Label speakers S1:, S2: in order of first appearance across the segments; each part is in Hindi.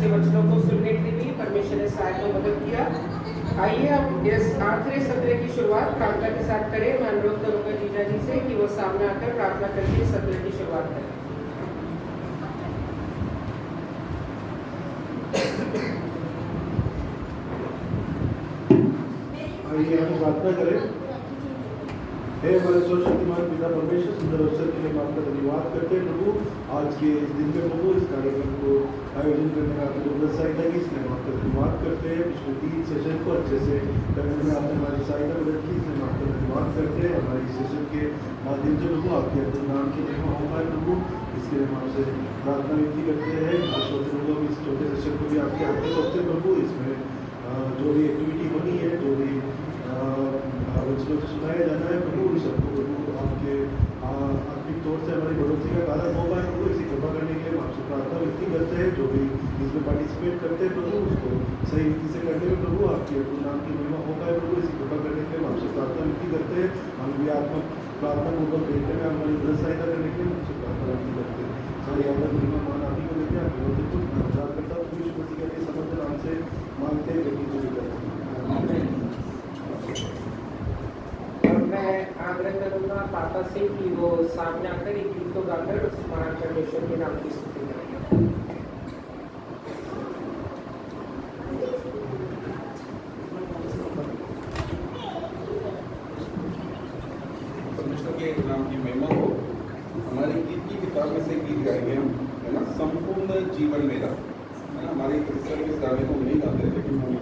S1: के वचनों को सुनने के लिए परमेश्वर ने सहायता और मदद किया। आइए अब इस आखिरी सत्र की शुरुआत प्रार्थना के साथ करें। मैं अनुरोध करूंगा जीजा जी से कि वो सामने आकर प्रार्थना करके सत्र की शुरुआत करें।
S2: आइए हम प्रार्थना करें। हे हमारे सर्वशक्तिमान पिता परमेश्वर, सुंदर अवसर के लिए हम आपका धन्यवाद करते हैं प्रभु। आज के इस दिन में प्रभु इस कार्यक्रम को आयोजन करने का आपने जो सहायता की, इसलिए हम आपका धन्यवाद करते हैं। पिछले 3 सेशन को अच्छे से करने में आपने हमारी सहायता मदद की, इसलिए हम आपका धन्यवाद करते हैं। हमारे इस सेशन के माध्यम से प्रभु आपके अपने नाम की महिमा हो पाए प्रभु, इसके लिए हम आपसे प्रार्थना विनती करते हैं। प्रभु इस छोटे सेशन को भी आपके हाथ में सौंपते हैं प्रभु। इसमें जो भी एक्टिविटी होनी है, जो भी वचनों से सुनाया जाना है प्रभु, उन सबको प्रभु आपके आत्मिक तौर से हमारी बढ़ोतरी का कारण हो पाए प्रभु। इसी कृपा करने के लिए हम आपसे प्रार्थना विनती करते हैं। जो भी इसमें पार्टिसिपेट करते हैं प्रभु, उसको सही रीति से करने में प्रभु आपके अपने नाम की महिमा हो पाए प्रभु। इसी कृपा करने के लिए हम आपसे प्रार्थना विनती करते हैं। हम भी आपको प्रार्थना पूर्वक देखने में हमारी मदद सहायता करने के लिए हम आपसे प्रार्थना विनती करते हैं। सारी आदर महिमा मान आप ही को देते हैं। आपके कुछ नमस्कार करता हूँ यीशु मसीह के समर्थ नाम से मांगते हैं कि
S1: मैं आग्रह करूंगा पापा से कि वो सामने आकर एक गीत को गाकर उस महान परमेश्वर के नाम की स्तुति करेंगे।
S3: परमेश्वर के नाम की महिमा हो। हमारी गीत की किताब में से गीत गाएंगे हम, है ना, संपूर्ण जीवन मेरा, है ना। हमारे क्रिश्चियन इस गाने को नहीं गाते, लेकिन हम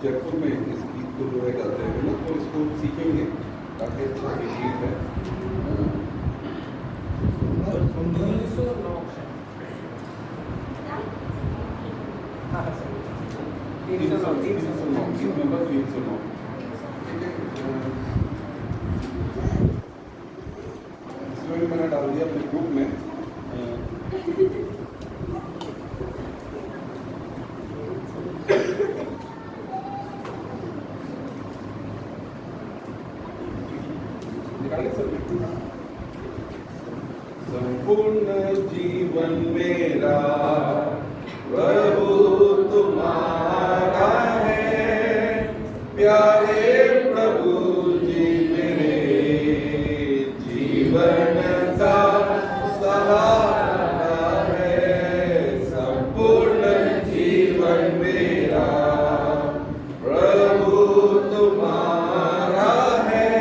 S3: जयपुर में इस गीत को जो है गाते हैं ना, तो इसको सीखेंगे। काफ़ी अच्छा गीत है। 309 इसमें भी मैंने डाल दिया अपने ग्रुप में। संपूर्ण जीवन मेरा प्रभु तुम्हारा है, प्यारे प्रभु जी मेरे जीवन का सहारा है। संपूर्ण जीवन मेरा प्रभु तुम्हारा है,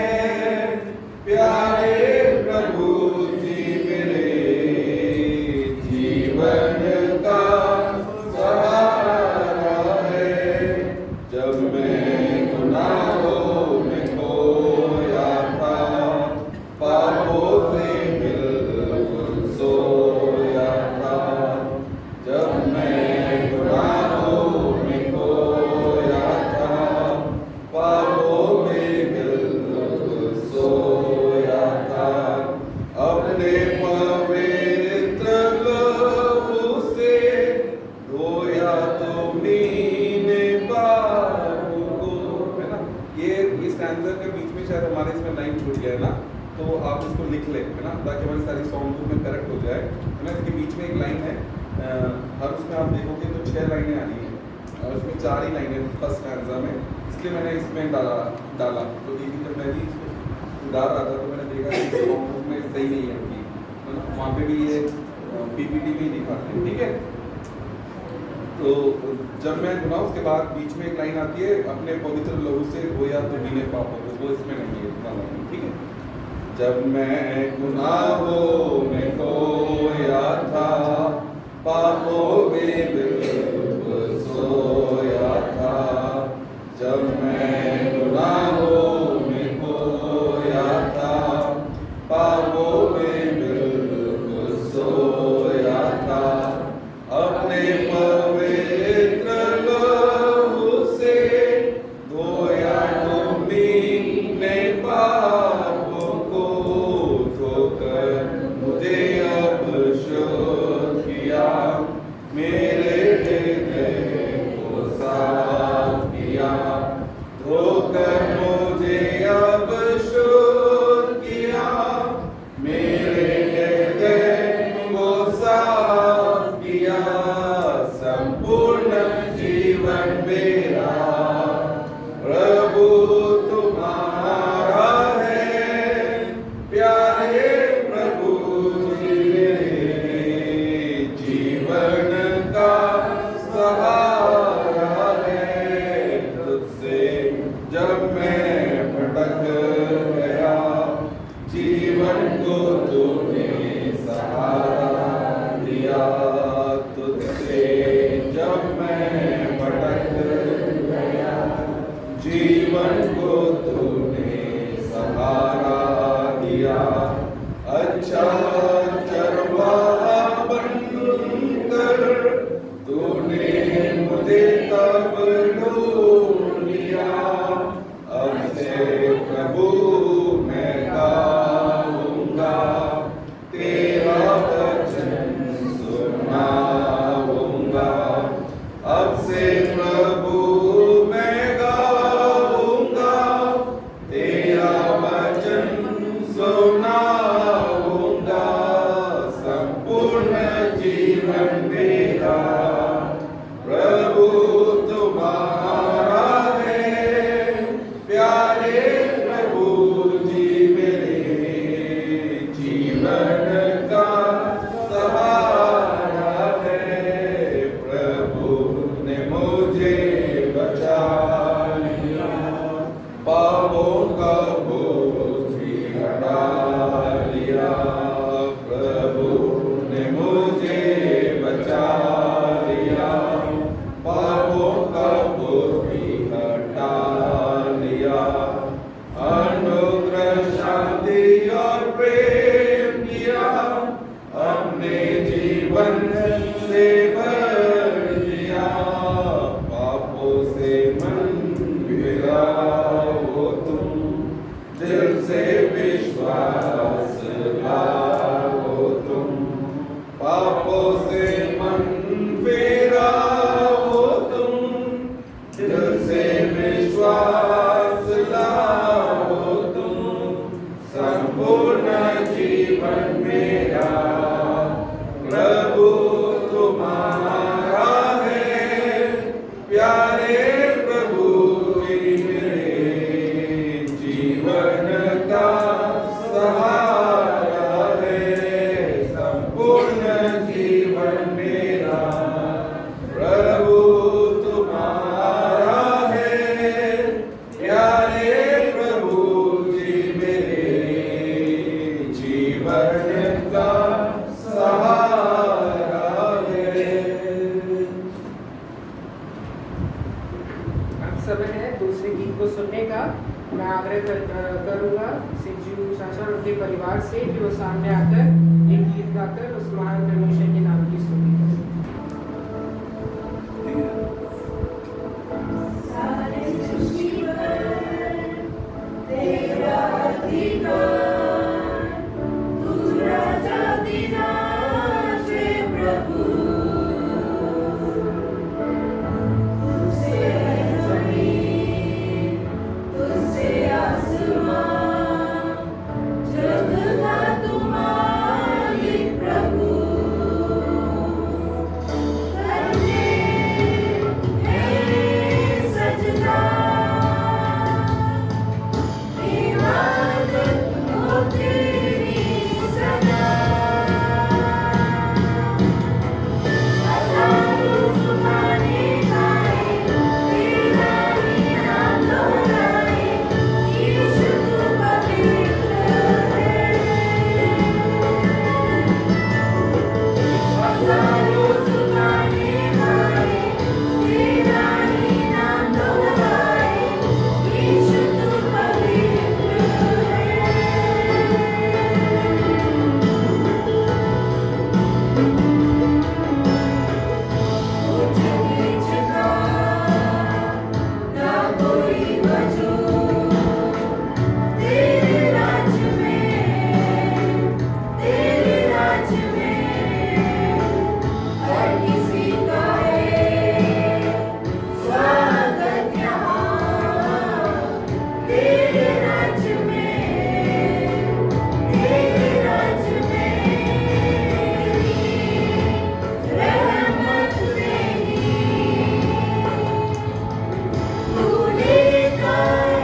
S3: प्यारे प्रभु जी मेरे जीवन का सहारा है। जब मैं गुनाहों में खोया था, पापों से बिल्कुल सोया था। जब मैं गुनाहों में खोया था, पापों में बिल्कुल सोया था, अपने पवित्र लहू से धोया तुमने पापों को, है ना। ये स्टैंज़ा के बीच में शायद हमारे इसमें लाइन छूट गया है ना, तो आप इसको लिख लें, है ना, ताकि हमारी सारी सॉन्ग बुक में करेक्ट हो जाए, है ना। इसके बीच में एक लाइन है, हर उसमें आप देखोगे तो 6 लाइनें आ रही हैं और उसमें 4 ही लाइनें फर्स्ट स्टैंज़ा में, इसलिए मैंने इसमें डाला। तो दीदी जब मैं भी इसको डाल रहा था तो मैंने देखा कि सॉन्ग बुक में सही नहीं है उनकी, है ना। वहाँ पे भी ये पीपीटी में ही दिखाते हैं, ठीक है। तो जब मैं गुना उसके बाद बीच में एक लाइन आती है, अपने पवित्र लहू से धोया तुमने पापों को, वो इसमें नहीं है इतना लाइन, ठीक है। जब मैं गुनाहों में खोया था, पापों में बिल्कुल सोया था। जब मैं गुनाहों में खोया था, पापों में बिल्कुल सोया था, अपने पवित्र लहू से धोया तुमने पापों को, धोकर मुझे अब शुद्ध किया, मेरे हृदय को साफ किया। धोकर मुझे अब शुद्ध किया, मेरे हृदय को साफ किया। संपूर्ण जीवन को तूने सहारा दिया, अच्छा चरवाहा बनकर तूने मुझे तब ढूंढ लिया। अब से प्रभु मैं गाऊंगा, तेरा वचन सुनाऊंगा। अब से प्रभु मैं गाऊंगा, तेरा वचन सुनाऊंगा। संपूर्ण जीवन मेरा प्रभु तुम्हारा है, प्यारे प्रभु जी मेरे जीवन का सहारा है। प्रभु ने मुझे बचा लिया, पापों का बोझ भी हटा लिया। प्रभु ने मुझे बचा लिया, पापों का बोझ भी हटा लिया। अनुग्रह शांति और प्रेम दिया, हमने जीवन से भर दिया। पापों से मन फिराओ तुम, दिल से विश्वास लाओ तुम। पापों से मन फिराओ तुम, दिल से विश्वास लाओ तुम। संपूर्ण जीवन मेरा प्रभु तुम्हारा है, प्यारे प्रभु जी मेरे जीवन का सहारा है। संपूर्ण जीवन मेरा प्रभु तुम्हारा है, प्यारे प्रभु जी मेरे जीवन का सहारा है।
S1: अब समय है दूसरे गीत को सुनने का। मैं आग्रह करूंगा सिंजू चाचा और उनके परिवार से कि वो सामने आकर एक गीत गाकर उस महान परमेश्वर के नाम की स्तुति करें।
S4: सारे सृष्टि पर तेरा अधिकार, तू राजा दिनाज है प्रभु। तुझसे है जमीन, तुझसे आसमान, जग का तू मालिक प्रभु। करने है सजदा, इबादत हो तेरी सदा। हजारों ज़ुबानें गाएं, तेरा ही नाम दोहराएं। यीशु तू पवित्र है। हजारों ज़ुबानें गाएं, तेरा ही नाम दोहराएं। यीशु तू पवित्र है। कुछ बीच का ना कोई वजूद, तेरे राज में हर किसी का है स्वागत यहाँ। तेरे राज में रहमत नहीं। तू लेता है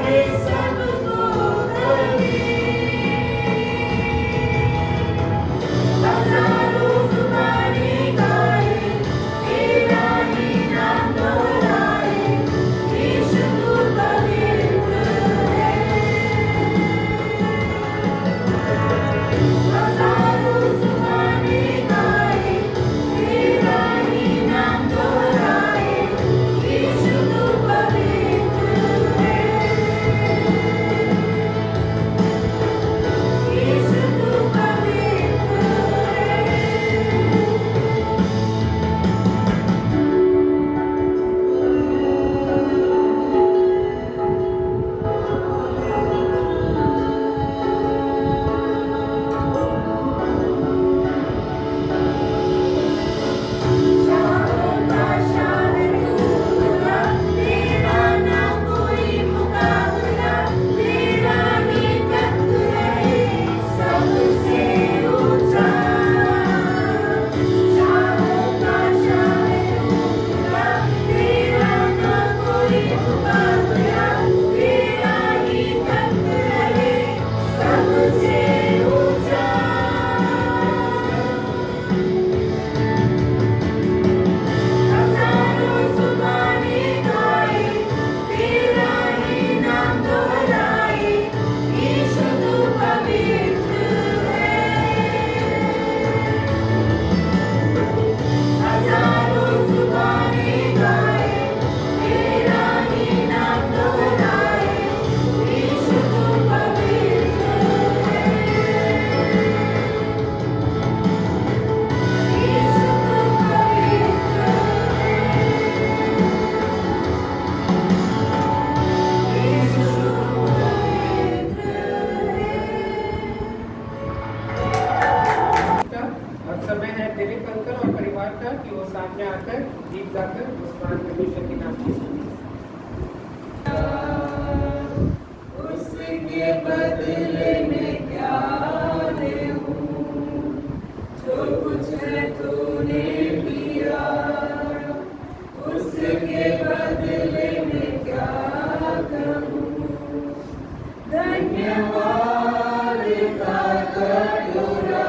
S4: धन्यवाद का कटोरा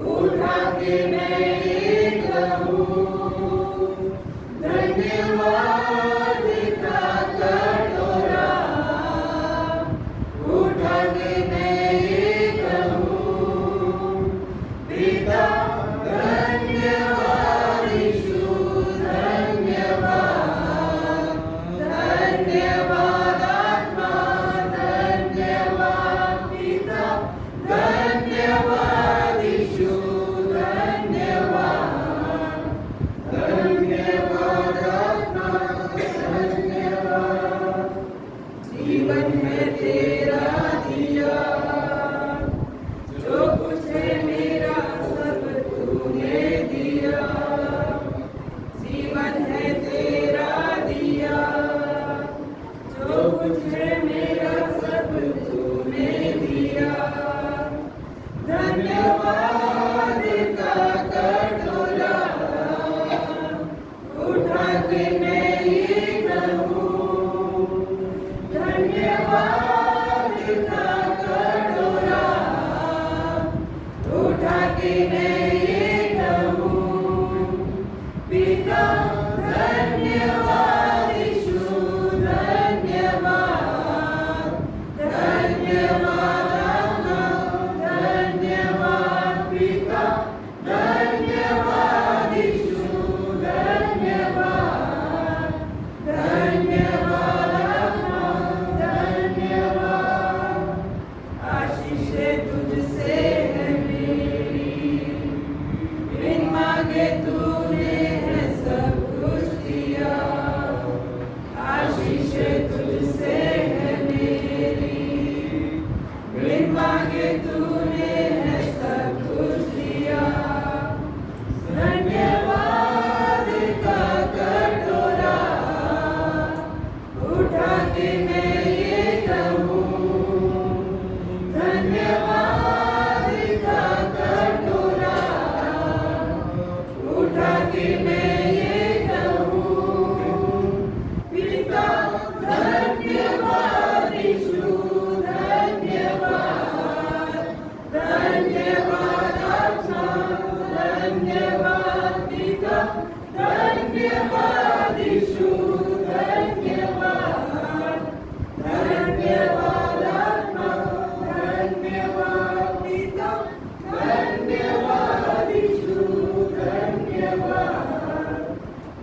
S4: उठा के मैं ये कहूँ, धन्यवाद का कटोरा उठा के मैं ये कहूँ, पिता धन्यवाद, यीशु धन्यवाद, धन्यवाद आत्मा धन्यवाद, पिता धन्यवाद, यीशु धन्यवाद, धन्यवाद आत्मा धन्यवाद। जीवन है तेरा दिया, जो कुछ है मेरा सब तूने दिया, जीवन है तेरा दिया, जो कुछ है मेरा सब तूने दिया, धन्यवाद का कटोरा उठा के मैं ये कहूँ, धन्यवाद का कटोरा उठा के मैं ये कहूँ, पिता धन्यवाद, यीशु धन्यवाद, धन्यवाद आत्मा धन्यवाद, पिता धन्यवाद, यीशु धन्यवाद, धन्यवाद आत्मा धन्यवाद। आशीष तुझसे है मेरी, बिन मांगे तूने है सब कुछ दिया, आशीष तुझसे है मेरी, बिन मांगे तूने है सब कुछ दिया, धन्यवाद का कटोरा उठा के मैं ये कहूँ, धन्यवाद का कटोरा उठा के मैं ये कहूँ, पिता धन्यवाद, यीशु धन्यवाद, धन्यवाद आत्मा धन्यवाद, पिता धन्यवाद, यीशु धन्यवाद, धन्यवाद आत्मा धन्यवाद, पिता धन्यवाद, यीशु धन्यवाद,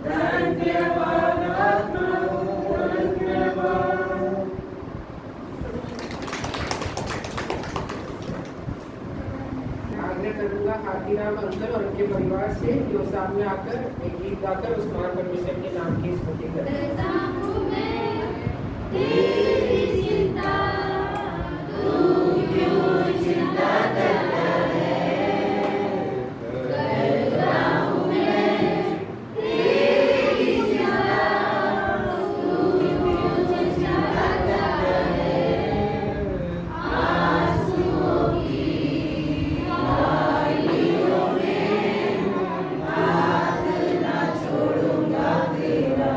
S4: धन्यवाद आत्मा धन्यवाद।
S1: आग्रह करूंगा हाथीराम अंकल और उनके परिवार से कि वो सामने आकर एक गीत गाकर उस महान परमेश्वर के नाम की स्तुति करें।
S4: करता हूँ मैं तेरी चिंता, तू क्यों चिंता करता है, करता हूँ मैं तेरी चिंता, तू क्यों चिंता करता है, आंसुओं की वादियों में हाथ ना छोड़ूंगा तेरा,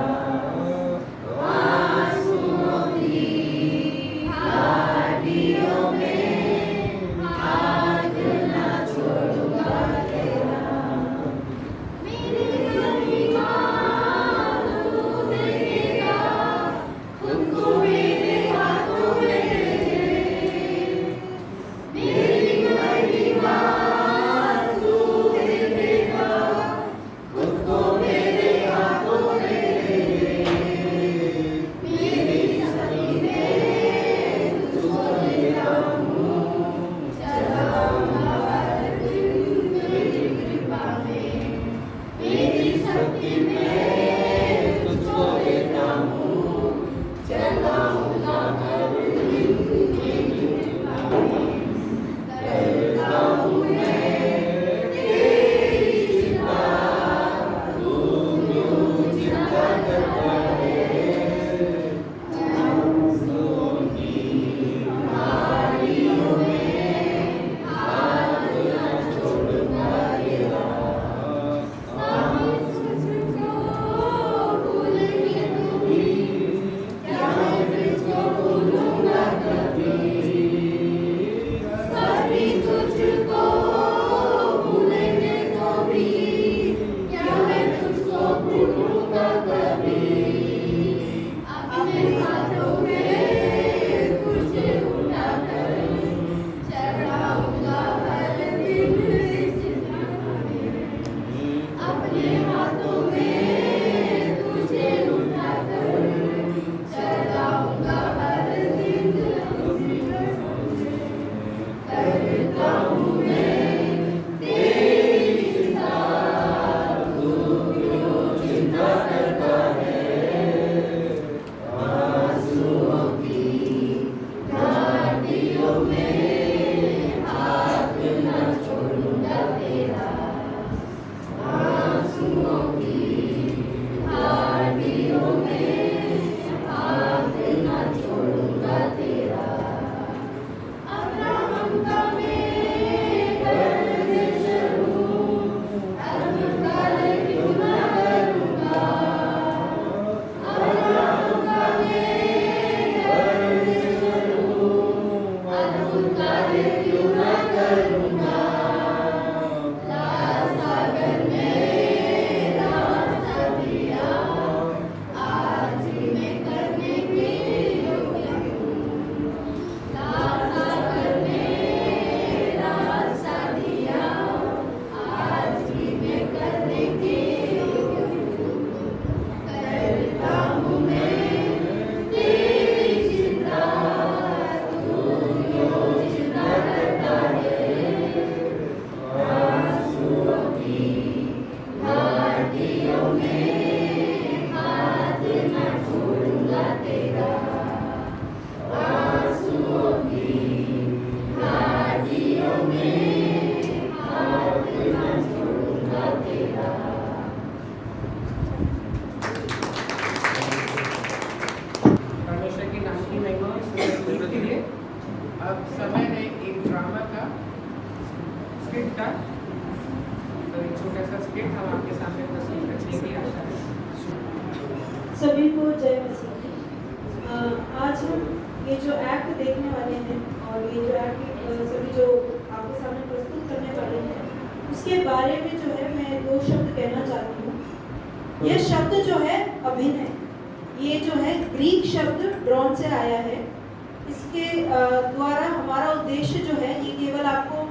S1: अब समय है एक ड्रामा का, स्किट का। तो एक छोटा सा स्किट हम आपके सामने प्रस्तुत करने की आशा है।
S5: सभी को जय मसीह। आज हम ये जो एक्ट देखने वाले हैं और ये जो एक्ट सभी जो आपके सामने प्रस्तुत करने वाले हैं उसके बारे में जो है मैं 2 शब्द कहना चाहती हूँ। यह शब्द जो है अभिनय, ये जो है ग्रीक शब्द ड्रॉन से आया है। इसके द्वारा हमारा उद्देश्य जो है ये केवल आपको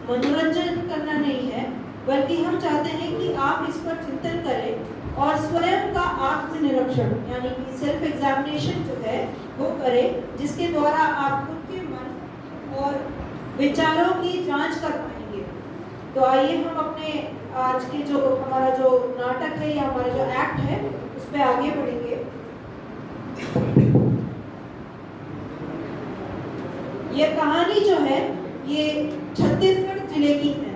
S5: मनोरंजन करना नहीं है, बल्कि हम चाहते हैं कि आप इस पर चिंतन करें और स्वयं का आत्मनिरीक्षण यानी कि सेल्फ एग्जामिनेशन जो है वो करें, जिसके द्वारा आप खुद के मन और विचारों की जांच कर पाएंगे। तो आइए हम अपने आज के जो हमारा जो नाटक है या हमारा जो एक्ट है उस पर आगे बढ़ेंगे। ये कहानी जो है ये छत्तीसगढ़ जिले की है,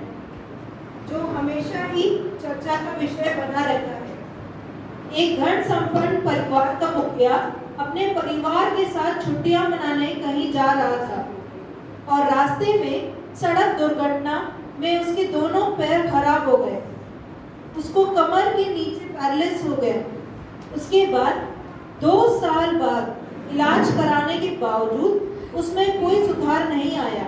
S5: जो हमेशा ही चर्चा का विषय बना रहता है। एक धन संपन्न परिवार का मुखिया अपने परिवार के साथ छुट्टियां मनाने कहीं जा रहा था और रास्ते में सड़क दुर्घटना में उसके दोनों पैर खराब हो गए। उसको कमर के नीचे पैरालिसिस हो गया। उसके बाद 2 साल बाद इलाज कराने के बावजूद उसमें कोई सुधार नहीं आया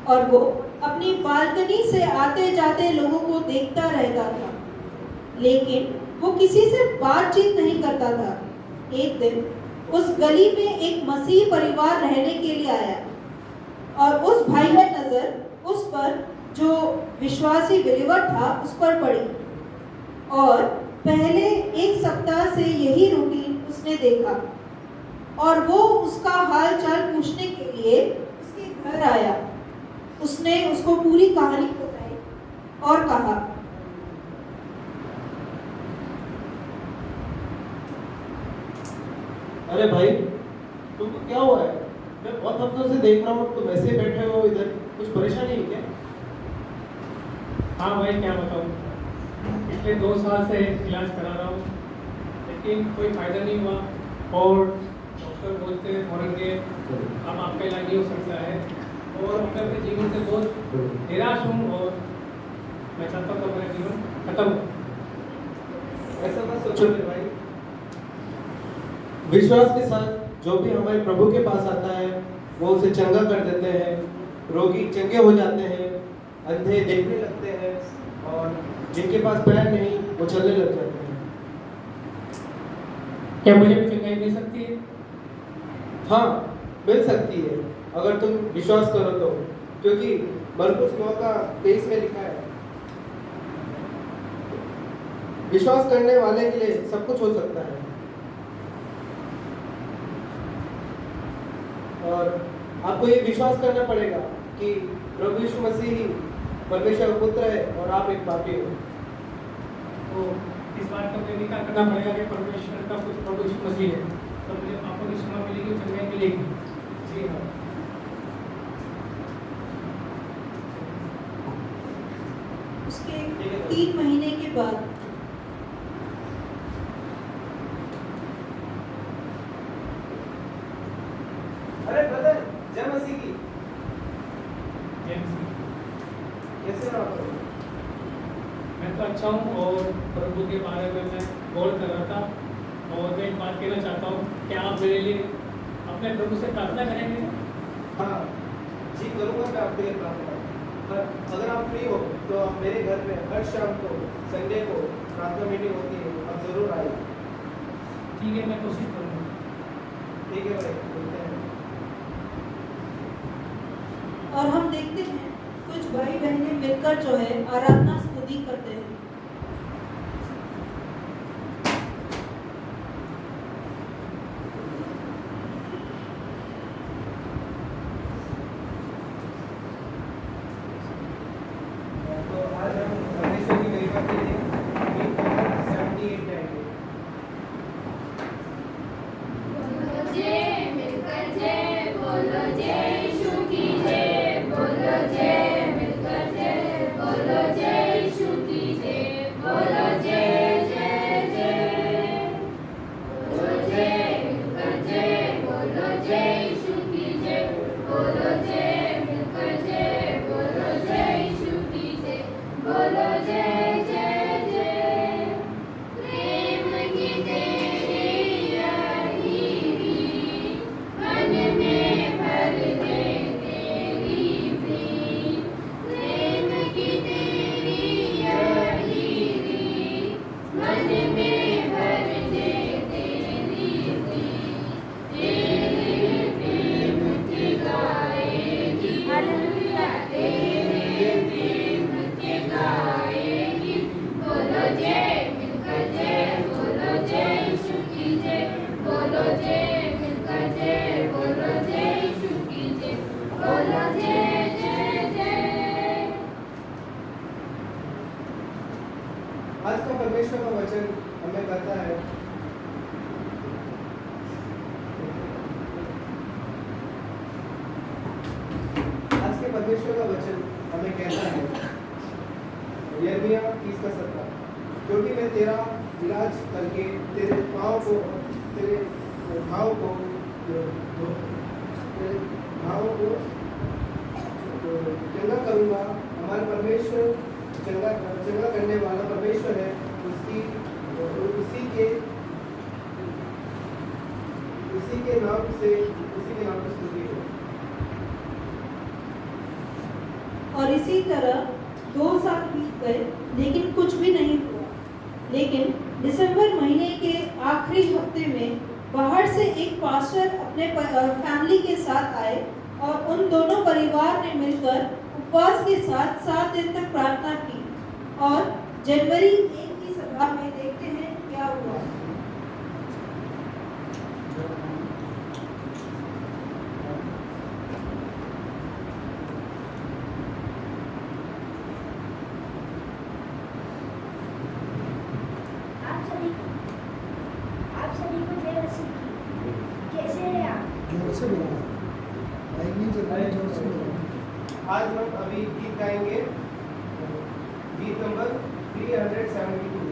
S5: और वो अपनी बालकनी से आते जाते लोगों को देखता रहता था, लेकिन वो किसी से बातचीत नहीं करता था। एक दिन उस गली में एक मसीह परिवार रहने के लिए आया और उस भाई की नजर उस पर जो विश्वासी बिलीवर था उस पर पड़ी और पहले 1 सप्ताह से यही रूटीन उसने देखा और वो उसका हाल चाल पूछने के लिए उसके घर आया। उसने उसको पूरी कहानी बताई और कहा,
S6: अरे भाई तुमको क्या हुआ है? मैं बहुत हफ्तों से देख रहा हूँ तुम ऐसे बैठे हो इधर, कुछ परेशानी है क्या?
S7: हाँ भाई क्या बताऊँ, पिछले 2 साल से इलाज करा रहा हूँ लेकिन कोई फायदा नहीं हुआ और डॉक्टर बोलते हैं फौरन के अब आपका इलाज नहीं हो सकता है और मैं अपने जीवन से बहुत निराश हूँ और मैं चाहता हूँ कि मेरा जीवन खत्म हो।
S6: ऐसा मत सोचो मेरे भाई। विश्वास के साथ जो भी हमारे प्रभु के पास आता है वो उसे चंगा कर देते हैं, रोगी चंगे हो जाते हैं, अंधे देखने लगते हैं और जिनके पास पैर नहीं वो चलने लग जाते हैं।
S7: क्या मुझे भी चंगाई मिल सकती है?
S6: हाँ मिल सकती है अगर तुम विश्वास करो तो, क्योंकि मरकुस 9:23 में लिखा है, विश्वास करने वाले के लिए सब कुछ हो सकता है। और आपको ये विश्वास करना पड़ेगा कि प्रभु यीशु मसीह ही परमेश्वर का पुत्र है और आप एक पापी हो।
S7: तो इस बात का मुझे निकाल करना पड़ेगा कि परमेश्वर का पुत्र प्रभु यीशु मसीह है, तो मुझे पापों की क्षमा मिलेगी, चंगाई मिलेगी। जी हाँ।
S5: उसके 3 महीने के बाद
S6: अरे ब्रदर जय मसीह की।
S7: जय मसीह।
S6: कैसे हो आप?
S7: मैं तो अच्छा हूँ और प्रभु के बारे में मैं गौर कर रहा था और मैं एक बात कहना चाहता हूँ, क्या आप मेरे लिए अपने प्रभु से प्रार्थना करेंगे?
S6: हाँ जी करूँगा मैं आपके लिए प्रार्थना। पर अगर आप फ्री हो तो आप मेरे घर पे हर शाम को संडे को प्रार्थना मीटिंग होती है, आप जरूर आइए।
S7: ठीक है, मैं कोशिश करूँगा।
S6: ठीक है भाई, मिलते हैं।
S5: और हम देखते हैं कुछ भाई बहनें मिलकर जो है आराधना स्तुति करते हैं।
S6: तो आज हम परमेश्वर की महिमा के लिए गीत नंबर 78 गाएंगे।
S4: जय मिलकर जय बोलो, जय यीशु की जय बोलो, जय मिलकर जय बोलो, जय यीशु की जय।
S6: परमेश्वर का वचन हमें कहता है, आज के परमेश्वर का वचन हमें कहता है, यिर्मयाह 30:17, क्योंकि मैं तेरा इलाज करके तेरे घाव को चंगा करूँगा। हमारा परमेश्वर चंगा करने वाला परमेश्वर है। उसी के नाम से स्तुति हो।
S5: और इसी तरह 2 साल बीत गए लेकिन कुछ भी नहीं हुआ। लेकिन दिसंबर महीने के आखिरी हफ्ते में बाहर से एक पास्टर अपने फैमिली के साथ आए और उन दोनों परिवार ने मिलकर उपवास के साथ 7 दिन तक प्रार्थना की। और जनवरी 1 की सभा में देखते हैं क्या हुआ।
S4: आप सभी को जय मसीह की। कैसे हैं आप?
S2: जोर से बोलो, माइक नहीं चल रहा है, जोर से बोलो।
S6: आज हम अभी गीत गाएंगे, गीत नंबर 372।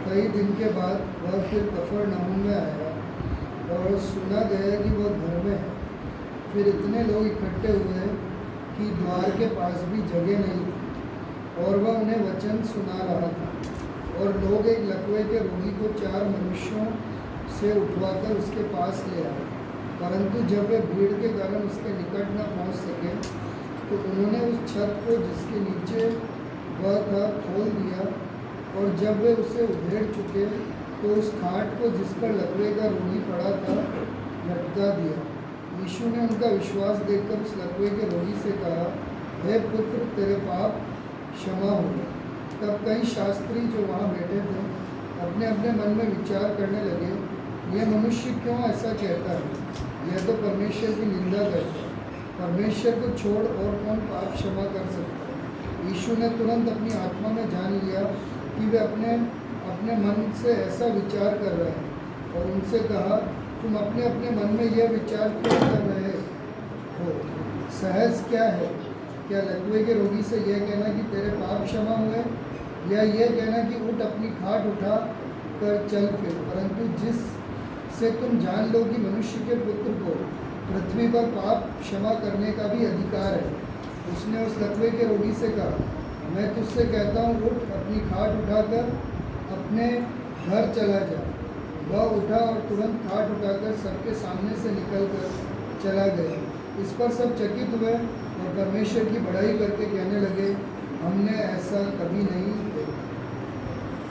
S8: कई दिन के बाद वह फिर कफरनहूम में आया और सुना गया कि वह घर में है। फिर इतने लोग इकट्ठे हुए कि द्वार के पास भी जगह नहीं थी और वह उन्हें वचन सुना रहा था। और लोग एक लकवे के रोगी को 4 मनुष्यों से उठवाकर उसके पास ले आए, परंतु जब वे भीड़ के कारण उसके निकट न पहुंच सके तो उन्होंने उस छत को जिसके नीचे वह था खोल दिया, और जब वे उसे उधेड़ चुके तो उस खाट को जिस पर लकवे का रोगी पड़ा था लटका दिया। यीशु ने उनका विश्वास देखकर उस लकवे के रोगी से कहा, हे पुत्र, तेरे पाप क्षमा हो गए। तब कई शास्त्री जो वहाँ बैठे थे अपने अपने मन में विचार करने लगे, यह मनुष्य क्यों ऐसा कहता है? यह तो परमेश्वर की निंदा करता है। परमेश्वर को छोड़ और कौन पाप क्षमा कर सकता है? यीशु ने तुरंत अपनी आत्मा में जान लिया कि वे अपने मन से ऐसा विचार कर रहे हैं, और उनसे कहा, तुम अपने अपने मन में यह विचार क्यों कर रहे हो? सहज क्या है? क्या लकवे के रोगी से यह कहना कि तेरे पाप क्षमा हुए, या यह कहना कि उठ अपनी खाट उठा कर चल फिर? परंतु जिससे तुम जान लो कि मनुष्य के पुत्र को पृथ्वी पर पाप क्षमा करने का भी अधिकार है। उसने उस लकवे के रोगी से कहा, मैं तुझसे कहता हूँ, उठ अपनी खाट उठाकर अपने घर चला जा। वह उठा और तुरंत खाट उठाकर सबके सामने से निकलकर चला गया। इस पर सब चकित हुए और परमेश्वर की बड़ाई करके कहने लगे, हमने ऐसा कभी नहीं देखा।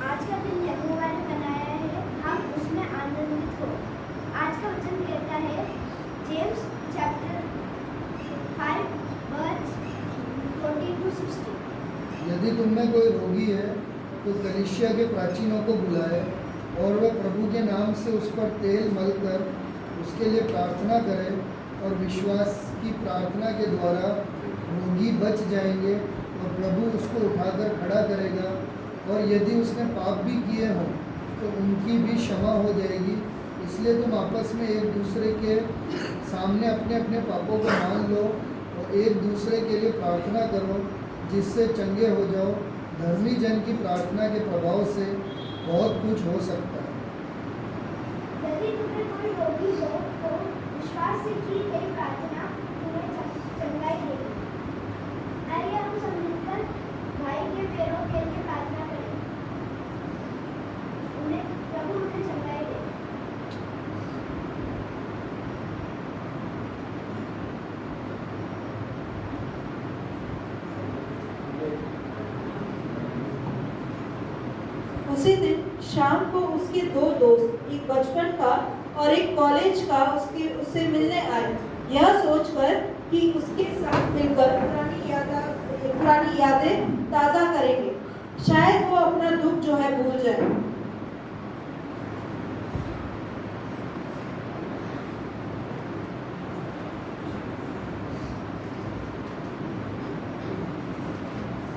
S9: आज का दिन यहोवा ने बनाया है, हम उसमें आनंदित हो। आज का वचन कहता है जेम्स चैप्टर 5 वर्स 14 to 16।
S8: यदि तुम में कोई रोगी है तो कलीसिया के प्राचीनों को बुलाए और वह प्रभु के नाम से उस पर तेल मलकर उसके लिए प्रार्थना करे, और विश्वास की प्रार्थना के द्वारा रोगी बच जाएंगे और प्रभु उसको उठाकर खड़ा करेगा। और यदि उसने पाप भी किए हों तो उनकी भी क्षमा हो जाएगी। इसलिए तुम आपस में एक दूसरे के सामने अपने अपने पापों को मान लो और एक दूसरे के लिए प्रार्थना करो, जिससे चंगे हो जाओ। धर्मी जन की प्रार्थना के प्रभाव से बहुत कुछ हो सकता है।
S9: यदि तुम्हें कोई रोगी हो तो विश्वास से की गई प्रार्थना तुम्हें चंगाई देगी। आइए हम सब मिलकर भाई के पैरों के लिए प्रार्थना करें, प्रभु उन्हें चंगाई दे।
S5: उसी दिन शाम को उसके दो दोस्त, एक बचपन का और एक कॉलेज का, उससे मिलने आए, यह सोचकर कि उसके साथ मिलकर पुरानी यादें ताज़ा करेंगे। शायद वो अपना दुख जो है भूल जाए।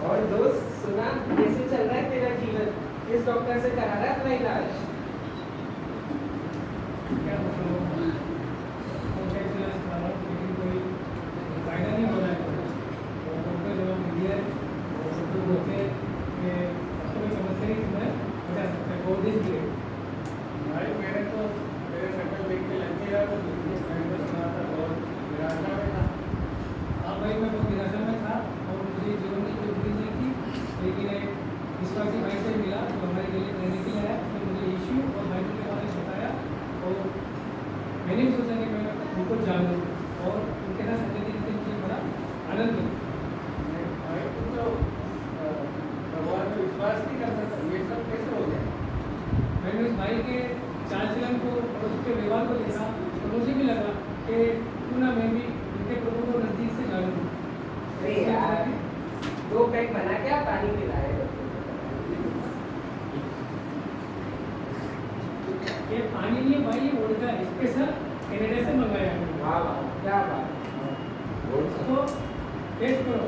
S1: और दोस्त सुना, कैसे चल रहा है तेरा जीवन? किस डॉक्टर से करा रहा है अपना इलाज?
S7: क्या मतलब कैसे इलाज करा रहा हूँ, लेकिन कोई फायदा नहीं हो रहा है। और डॉक्टर जब दिया है और सब लोग बोलते हैं कि आपको कोई समस्या नहीं, तुम्हें बचा सकता है 4 दिन के लिए। भाई मैंने तो मेरे शक्ल देख के लग गया तो सुना था और निराशा में था। हाँ भाई, मैं बहुत निराशा में था और मुझे जीवन में कोई उम्मीद नहीं थी, लेकिन एक विश्वासी भाई से मिला जो हमारे लिए रहने के लिए आया। उसने मुझे यीशु और बाइबल के बारे में बताया और मैंने भी सोचा कि मैं उनको जान लूँ और उनके साथ संगति करके मुझे बड़ा आनंद मिला। भाई तुम तो भगवान पे विश्वास नहीं कर सकता, ये सब कैसे हो गया? मैंने उस भाई के चाल चलन को और उसके व्यवहार को देखा तो मुझे भी लगा कि क्यों ना मैं भी उनके प्रभु को नज़दीक से जान लूँ।
S1: अरे यार, 2 पैक बना के आप पानी पिलाए।
S7: ये पानी नहीं है भाई, ये वोडका है, स्पेशल कनाडा से मंगाया है।
S1: वाह वाह, क्या बात।
S7: तो टेस्ट करो।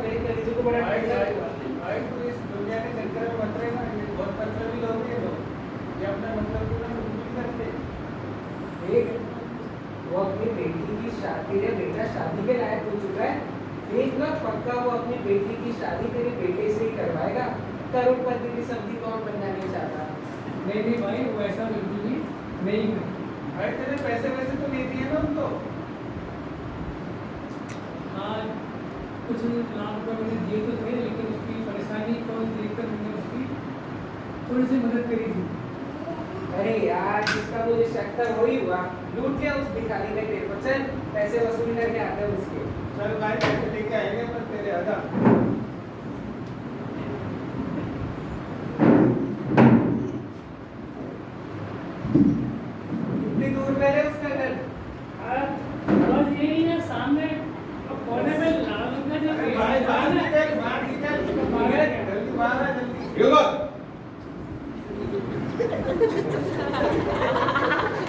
S1: मेरे कलेजे को बड़ा
S7: भाई तो इस दुनिया के चक्कर में मत रहना, ये बहुत पत्थरी लोग हैं लोग, ये अपने मतलब को ना नहीं करते।
S1: एक वो अपनी बेटी की शादी, तेरे बेटा शादी के लायक हो चुका है, एक ना पक्का वो अपनी बेटी की शादी तेरे बेटे से ही करवाएगा। करोड़पति की सब्जी कौन बनना नहीं चाहता?
S7: नहीं भाई, वो ऐसा बिल्कुल भी नहीं है। भाई तेरे पैसे वैसे तो नहीं दिए ना उनको? हाँ, कुछ लाख रुपए मैंने दिए तो थे, लेकिन उसकी परेशानी को देखकर मैंने उसकी थोड़ी सी मदद करी थी।
S1: अरे यार, जिसका मुझे शक था वही हुआ, लूट गया उस भिखारी ने तेरे को। चल पैसे वसूल करके आते हैं उसके।
S7: चल भाई, पैसे लेके आएंगे पर तेरे आधा।
S1: कितनी दूर में है उसका घर?
S7: बस यही है सामने कोने में लाल रंग का जो बाहर निकल जल्दी बाहर आ जल्दी।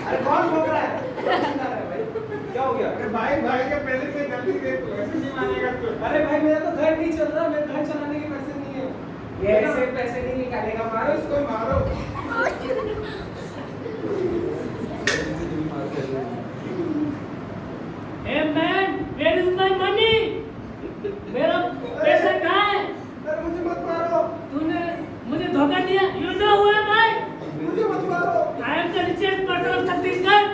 S1: अरे कौन भोग रहा है? भाई क्या हो गया?
S7: अरे भाई के पैसे से जल्दी दे, तू ऐसे नहीं मानेगा तू।
S1: अरे भाई, मेरा तो घर नहीं चल रहा, मेरे घर चलाने के पैसे नहीं है। ये ऐसे पैसे नहीं निकालेगा, मारो इसको, मारो।
S7: Hey man, where is my money? मेरा पैसा कहाँ है?
S1: अरे मुझे मत मारो।
S7: तूने मुझे धोखा दिया। You know who am I?
S1: मुझे मत मारो।
S7: I am the richest person of Chhattisgarh.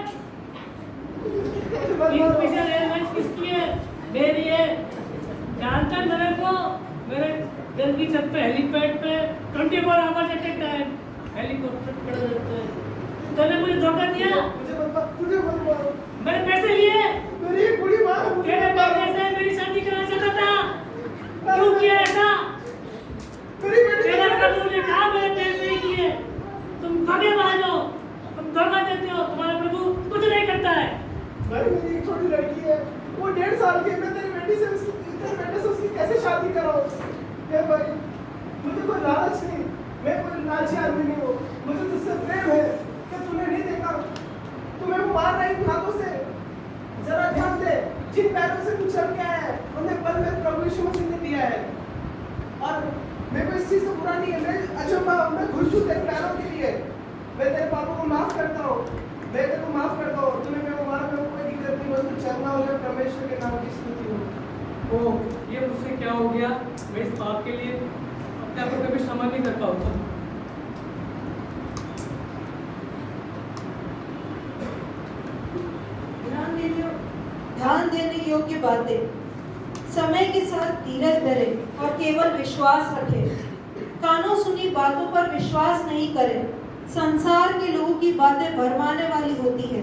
S7: Kingfisher airlines किसकी है? मेरी है। जानता है मेरे को? मेरे घर की छत पे हेलीपैड पे 24 hours at a time helicopter खड़ा रहता है। तूने मुझे धोखा दिया।
S1: मुझे मत मारो।
S7: मेरे पैसे लिए।
S1: मेरी बुरी माँ।
S7: तेरे पैसे से मेरी शादी करना चाहता था।
S10: मेरे पेट नहीं किए। तुम धोखेबाज हो, तुम धोखा देते हो, तुम्हारा प्रभु कुछ नहीं करता है।
S11: भाई मेरी एक छोटी लड़की है, वो 1.5 साल की है। मैं तेरे बेटे से उसकी कैसे शादी कराऊं? ये भाई मुझे कोई लालच नहीं, मैं कोई लालची आदमी नहीं हूँ। मुझे तुझसे प्रेम है। क्या तूने नहीं देखा? तुम्हें वो मार रही हाथों से। जरा ध्यान दे, जिन पैरों से तू चल के आया है उन्हें बल में प्रभु यीशु मसीह ने दिया है। और मेरे को इस चीज से बुरा नहीं है, मैं खुश हूँ तेरे पैरों के लिए। मैं तेरे पापों को माफ करता हूँ, मैं तेरे को माफ करता हूँ। तूने मेरे को मारा, मेरे को कोई दिक्कत नहीं, बस तू चलना हो जाए। परमेश्वर के नाम की स्तुति हो।
S7: ओह, ये मुझसे क्या हो गया? मैं इस पाप के लिए अपने आप को कभी क्षमा नहीं कर पाऊंगा।
S5: ध्यान देने योग्य बातें। समय के साथ धीरज धरे और केवल विश्वास रखें। कानों सुनी बातों पर विश्वास नहीं करें। संसार के लोगों की बातें भरमाने वाली होती है।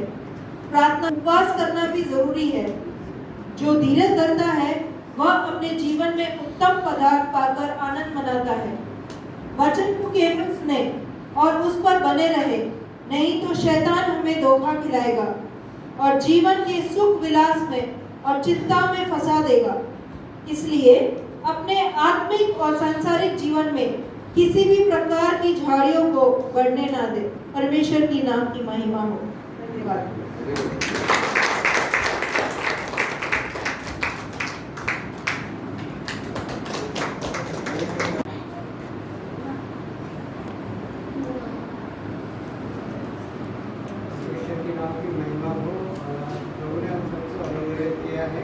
S5: प्रार्थना उपवास करना भी जरूरी है। जो धीरज धरता है वह अपने जीवन में उत्तम पदार्थ पाकर आनंद मनाता है। वचन को केवल सुने और उस पर बने रहे, नहीं तो शैतान हमें धोखा खिलाएगा और जीवन के सुख विलास में और चिंता में फंसा देगा। इसलिए अपने आत्मिक और सांसारिक जीवन में किसी भी प्रकार की झाड़ियों को बढ़ने ना दे। परमेश्वर की नाम की महिमा हो। धन्यवाद।
S6: परमेश्वर की नाम की महिमा हो। प्रभु ने हम सबसे अनुग्रह किया है।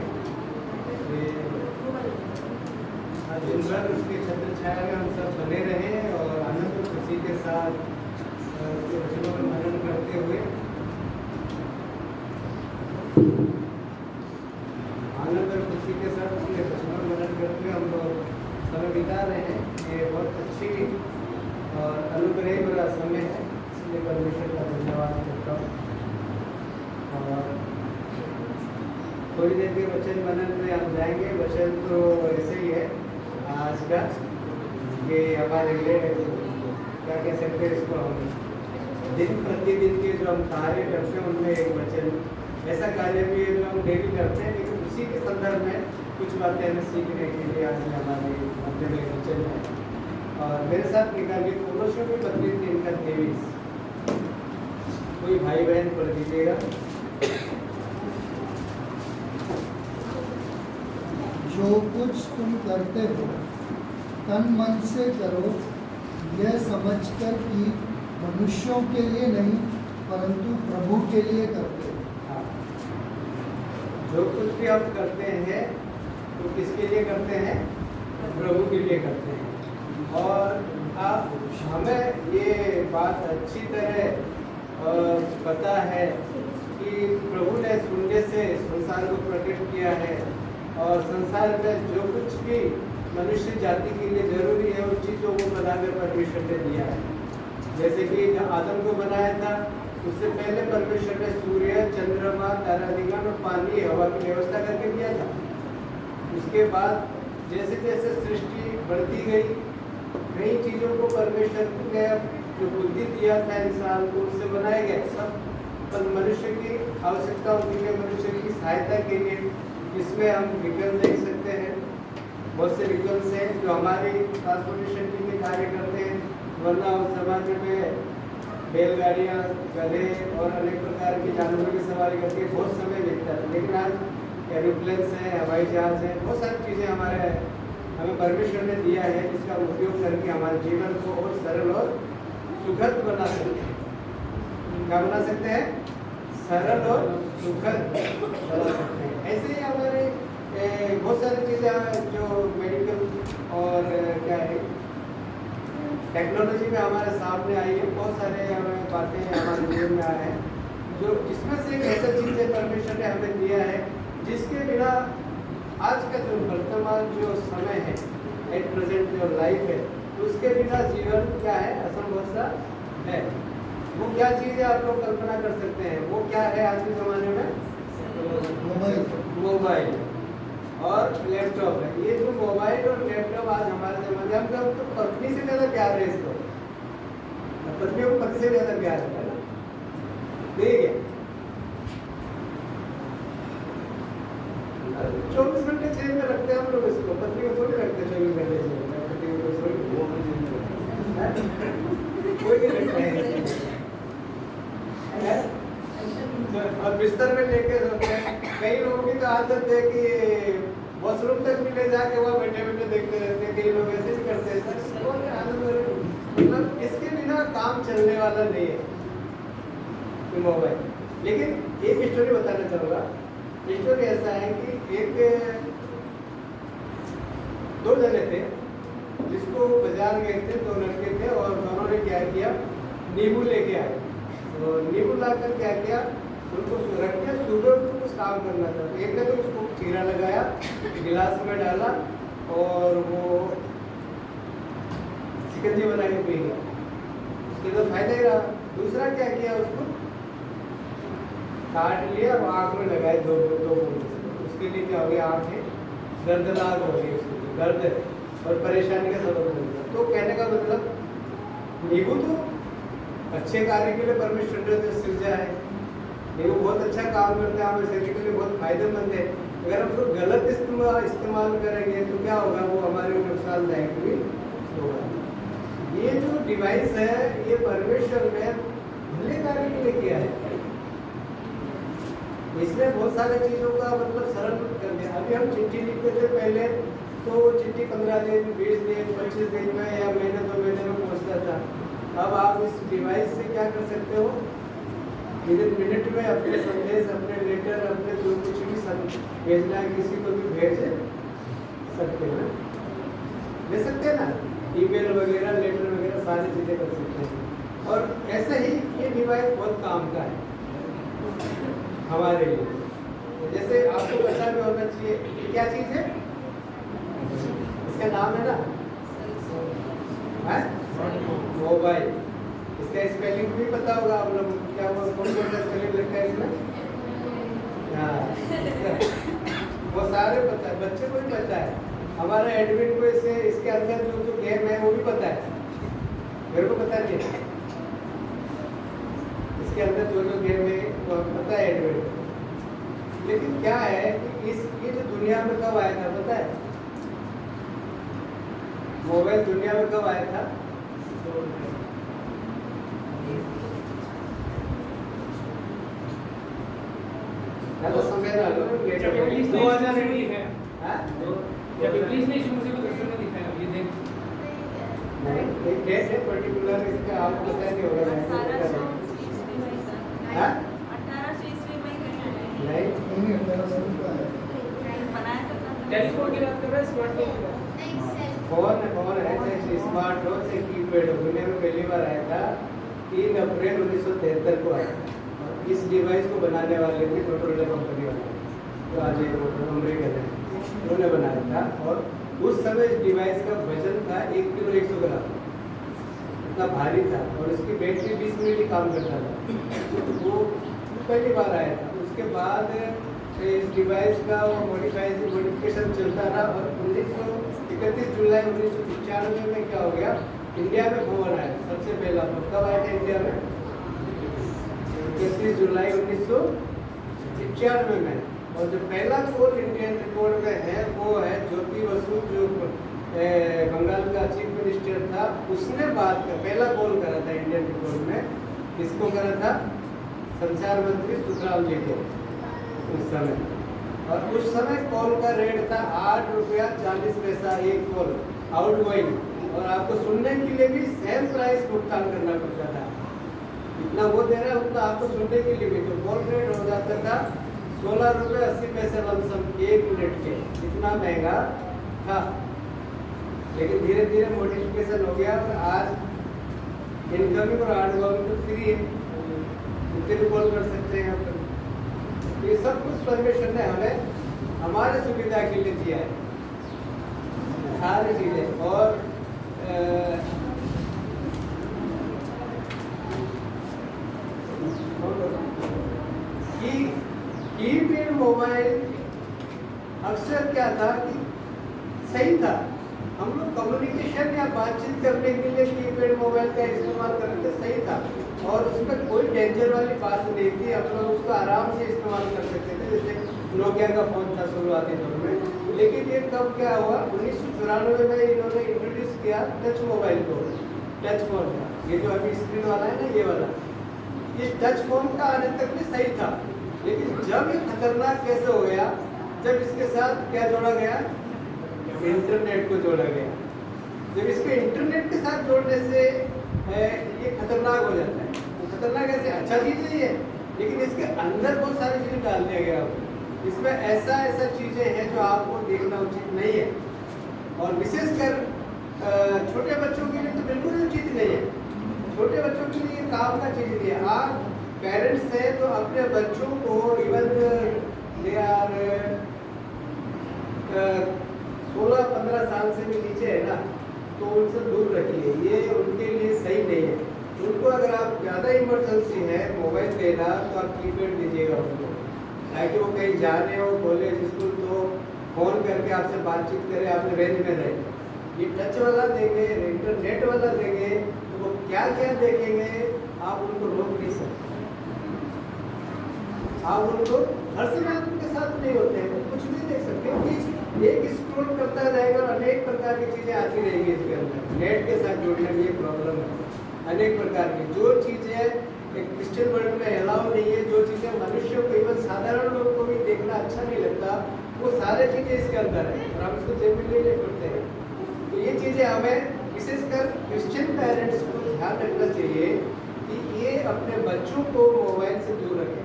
S6: आज दिन भर उसके छत्र छाया में हम सब बने रहे और आनंद और खुशी के साथ उसके वचनों में मनन करते हुए आनंद और खुशी के साथ उसके वचनों में मनन करते हुए हम लोग समय बिता रहे हैं। ये बहुत अच्छी और अनुग्रह भरा समय है, इसलिए परमेश्वर का धन्यवाद करता हूँ। और थोड़ी देर के वचन मनन में हम जाएंगे। वचन तो ऐसे ही है आज का कि हमारे लिए क्या कह सकते हैं इसको, हम दिन प्रतिदिन के जो हम कार्य करते हैं उनमें एक वचन ऐसा कार्य भी है जो हम डेली करते हैं, लेकिन उसी के संदर्भ में कुछ बातें हमें सीखने के लिए आज हमारे मध्य में वचन है। और मेरे साथ निकालिए कोलोसियों की पत्री 3:23। कोई भाई बहन पढ़ दीजिएगा।
S8: जो कुछ तुम करते हो तन मन से करो, यह समझकर कि मनुष्यों के लिए नहीं परंतु प्रभु के लिए करते हो।
S6: जो कुछ भी हम करते हैं तो किसके लिए करते हैं? प्रभु के लिए करते हैं। और आप हमें ये बात अच्छी तरह पता है कि प्रभु ने शून्य से संसार को प्रकट किया है और संसार में जो कुछ भी मनुष्य जाति के लिए जरूरी है उन चीज़ों को बनाकर परमेश्वर ने दिया है। जैसे कि जब आदम को बनाया था उससे पहले परमेश्वर ने सूर्य, चंद्रमा, तारागण और पानी, हवा की व्यवस्था करके दिया था। उसके बाद जैसे जैसे सृष्टि बढ़ती गई, कई चीज़ों को परमेश्वर ने जो बुद्धि दिया था इंसान को उससे बनाया गया। सब पर मनुष्य की आवश्यकता होती है, मनुष्य की सहायता के लिए। इसमें हम व्हीकल देख सकते हैं, बहुत से व्हीकल्स हैं जो हमारी ट्रांसपोर्टेशन के लिए कार्य करते हैं। वरना उस जमाने में बैलगाड़ियाँ, गधे और अनेक प्रकार के जानवरों की सवारी करके बहुत समय लगता था। लेकिन आज एरोप्लेन्स हैं, हवाई जहाज हैं, बहुत सारी चीज़ें हमें परमेश्वर ने दिया है जिसका उपयोग करके हमारे जीवन को और सरल और सुखद बना सकते हैं। क्या बना सकते हैं? सरल और सुखद बना सकते हैं। ऐसे ही हमारे बहुत सारी चीज़ें जो मेडिकल और क्या है टेक्नोलॉजी में हमारे सामने आई है। बहुत सारे हमें बातें हमारे जीवन में आए हैं जो इसमें से एक ऐसा चीज़ है परमेश्वर ने हमें दिया है जिसके बिना आज का जो वर्तमान जो समय है, एट प्रेजेंट जो लाइफ है, उसके बिना जीवन क्या है? असंभव सा है। वो क्या चीज़ है आप लोग कल्पना कर सकते हैं? वो क्या है आज के ज़माने में? मोबाइल और लैपटॉप है। ये जो मोबाइल और लैपटॉप आज हमारे ज़माने में, हम तो पत्नी से ज़्यादा प्यार है इसको। पत्नियों को पति से भी ज्यादा प्यार है ना, नहीं क्या? 24 घंटे जेल में रखते हैं हम लोग इसको, पत्नी को थोड़ी रखते 24 घंटे जेल में, पति को थोड़ी कोई नहीं रखता है। और बिस्तर में लेके सोते हैं। कई लोगों की तो आदत है कि वॉशरूम तक भी ले जाके वहाँ बैठे बैठे देखते रहते हैं, कई लोग ऐसे भी करते हैं। वो मतलब इसके बिना काम चलने वाला नहीं है मोबाइल। लेकिन एक स्टोरी बताना चाहूँगा। स्टोरी ऐसा है कि एक दो जने थे जिसको बाजार गए थे, दो लड़के थे और दोनों ने क्या किया, नींबू लेके आए। तो नींबू लाकर क्या किया, उनको रख दिया, सुबह उनको कुछ काम करना था। तो एक ने तो उसको चीरा लगाया, गिलास में डाला और वो शिकंजी बना के पी गया। उसके तो फायदा ही रहा। दूसरा क्या किया, उसको काट लिया और आँख में लगाए दो उसके लिए क्या हो गया, आँखें दर्दनाक हो गई, उसको दर्द है और परेशानी का सबब बन गया। तो कहने का मतलब नींबू तो अच्छे कार्य के लिए परमेश्वर ने सृजा है, नींबू बहुत अच्छा काम करता है, हमारे शरीर के लिए बहुत फायदेमंद है। अगर हम उसको गलत इस्तेमाल करेंगे तो क्या होगा, वो हमारे लिए नुकसानदायक भी होगा। ये जो डिवाइस है ये परमेश्वर ने भले कार्य के लिए किया है। इसने बहुत सारे चीज़ों का मतलब सरल कर दिया। अभी हम चिट्ठी लिखते थे पहले, तो चिट्ठी 15 दिन, 20 दिन, 25 दिन में या महीने 2 महीने में पहुंचता था। अब आप इस डिवाइस से क्या कर सकते हो, विदिन मिनट में अपने संदेश, अपने लेटर, अपने जो कुछ भी भेजना है किसी को भी भेज सकते हैं, ले सकते हैं ना, ईमेल वगैरह, लेटर वगैरह सारी चीज़ें कर सकते हैं। और ऐसा ही ये डिवाइस बहुत काम का है हमारे लिए। तो जैसे आपको पता भी होना चाहिए कि क्या चीज़ है, इसका नाम है ना मोबाइल। इसका स्पेलिंग भी पता होगा आप लोगों को, क्या हुआ, कौन सा स्पेलिंग लिखा है इसमें? हाँ वो सारे पता है, बच्चे को भी पता है, हमारा एडमिन को इसे इसके अंदर जो जो गेम है वो भी पता है, मेरे को पता नहीं है इसके अंदर जो जो गेम है वो पता है एडमिन को। लेकिन क्या है कि ये जो दुनिया में कब आया था पता है, मोबाइल दुनिया में कब आया था?
S7: जब इब्लीस ने यीशु मसीह को दिखाया, जब इब्लीस ने यीशु मसीह को दर्शन में दिखाया, ये देख
S6: एक डेट है पर्टिकुलर, इसका आपको पता नहीं होगा।
S4: 1800 ईस्वी में
S6: हाँ?
S4: 1800 ईस्वी में कहीं
S6: नहीं
S8: 1800 का है।
S4: बनाया तो था।
S1: टेलीफोन की बात कर रहे हैं, स्मार्टफोन की बात?
S6: फोन है, स्मार्ट हो से कीपैड हो, दुनिया में पहली बार आया था 3 अप्रैल 1973 को आया। और इस डिवाइस को बनाने वाले थे मोटोरोला कंपनी वाले, जो आज अमेरिकन है, उन्होंने बनाया था। और उस समय इस डिवाइस का वजन था 1 किलो 100 ग्राम, इतना भारी था और इसकी बैटरी 20 मिनट ही काम करता था। वो पहली बार आया था। उसके बाद इस डिवाइस का मॉडिफिकेशन चलता रहा और 31 जुलाई 1995 में क्या हो गया, इंडिया में फोन आया सबसे पहला। कब आया था इंडिया में? 31 जुलाई 1995 में। और जो पहला कॉल इंडियन रिकॉर्ड में है वो है ज्योति बसु, जो बंगाल का चीफ मिनिस्टर था, उसने पहला कॉल करा था इंडियन रिकॉर्ड में। किसको करा था? संचार मंत्री सुखराम जी को उस समय। और उस समय कॉल का रेट था 8 रुपया 40 पैसा एक कॉल आउट गोइंग, और आपको सुनने के लिए भी सेम प्राइस भुगतान करना पड़ता था। इतना वो दे रहा है उतना आपको सुनने के लिए भी। तो कॉल रेट हो जाता था 16 रुपये 80 पैसे लमसम 1 मिनट के, इतना महंगा था। लेकिन धीरे धीरे मॉडिफिकेशन हो गया और आज इनकमिंग और आउटगोइंग तो फ्री है, कितने कॉल कर सकते हैं आप। ये सब कुछ परमेश्वर ने हमें हमारे सुविधा के लिए दिया है, सारी चीजें। और कीपैड मोबाइल अक्सर क्या था कि सही था,
S12: हम लोग कम्युनिकेशन या बातचीत करने के लिए कीपैड मोबाइल का इस्तेमाल कर रहे थे, सही था, और उसमें कोई डेंजर वाली बात नहीं थी। हम लोग उसको आराम से इस्तेमाल कर सकते थे, जैसे नोकिया का फ़ोन था शुरुआती दौर में। लेकिन ये कब क्या हुआ, 1994 में इन्होंने इंट्रोड्यूस किया टच मोबाइल को, टच फोन का। ये जो अभी स्क्रीन वाला है ना, ये वाला, ये टच फोन का आने तक भी सही था। लेकिन जब ये खतरनाक कैसे हो गया, जब इसके साथ क्या जोड़ा गया, इंटरनेट को जोड़ा गया। जब इसके इंटरनेट के साथ जोड़ने से ये खतरनाक हो जाता है। तो खतरनाक ऐसे अच्छा चीज़ नहीं है, लेकिन इसके अंदर बहुत सारी चीज़ें डाल दिया गया। इसमें ऐसा चीज़ें हैं जो आपको देखना उचित नहीं है, और विशेषकर छोटे बच्चों के लिए तो बिल्कुल उचित नहीं है। छोटे बच्चों के लिए काम का चीज़ नहीं है। आप पेरेंट्स हैं तो अपने बच्चों को, इवन दे आर 16-15 साल से भी नीचे है ना, तो उनसे दूर रखिए, ये उनके लिए सही नहीं है। उनको अगर आप ज़्यादा इमरजेंसी है मोबाइल देना, तो आप कीपैड दीजिएगा उनको, ताकि वो कहीं जा रहे हो कॉलेज स्कूल तो फ़ोन करके आपसे बातचीत करें, आपने रेंज में रहे। ये टच वाला देंगे, इंटरनेट वाला देंगे, तो वो क्या क्या देखेंगे आप उनको रोक नहीं सकते। आप उनको हर समय उनके साथ नहीं होते हैं, कुछ भी देख सकते हो कि एक स्क्रॉल करता रहेगा और अनेक प्रकार की चीज़ें आती रहेंगी इसके अंदर। नेट के साथ जुड़ने में ये प्रॉब्लम है, अनेक प्रकार की जो चीज़ें एक क्रिश्चियन वर्ल्ड में अलाउ नहीं है, जो चीज़ें मनुष्यों को, इवन साधारण लोग को भी देखना अच्छा नहीं लगता, वो सारे चीज़ें इसके अंदर है, और हम इसको जेब में ले करते हैं। तो ये चीज़ें हमें विशेषकर क्रिश्चियन पेरेंट्स को ध्यान रखना चाहिए कि ये अपने बच्चों को मोबाइल से दूर रखें।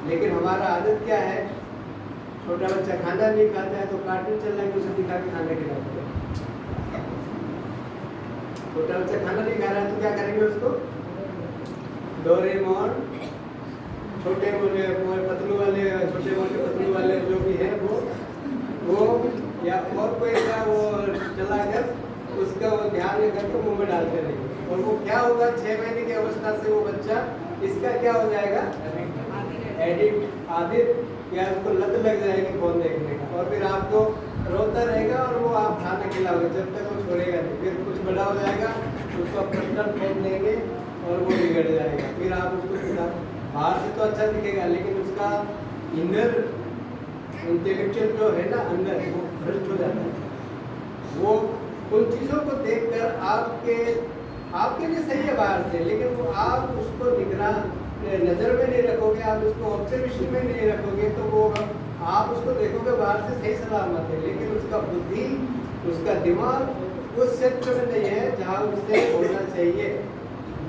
S12: लेकिन हमारा आदत क्या है, छोटा बच्चा खाना नहीं खाता है तो कार्टून चल रहा है, उसे दिखा के खाना खिलाते हैं। छोटा बच्चा खाना नहीं खा रहा है तो क्या करेंगे उसको, डोरेमोन, छोटे मोटे पतलू वाले, छोटे मोटे पतलू वाले जो भी है वो या और कोई ऐसा वो चलाकर उसका वो ध्यान करके मुंह में डालते रहेंगे। और वो क्या होगा, 6 महीने की अवस्था से वो बच्चा इसका क्या हो जाएगा, एडिक्ट, आदित, या उसको लत लग जाएगी फोन देखने का, और फिर आपको रोता रहेगा और वो आप खाना खिलाओगे जब तक वो छोड़ेगा नहीं। फिर कुछ बड़ा हो जाएगा, उसको पर्सनल फोन देंगे और वो बिगड़ जाएगा। फिर आप उसको खिलाओ, बाहर से तो अच्छा दिखेगा लेकिन उसका इनर इंटेलेक्चुअल जो है ना अंदर, वो भ्रष्ट हो जाता है। वो उन चीज़ों को देखकर आपके लिए सही है बाहर से, लेकिन वो आप उसको निगरान नज़र में नहीं रखोगे, आप उसको ऑब्जर्वेशन में नहीं रखोगे, तो वो आप उसको देखोगे बाहर से सही सलामत है, लेकिन उसका बुद्धि, उसका दिमाग उस क्षेत्र में नहीं है जहाँ उससे होना चाहिए।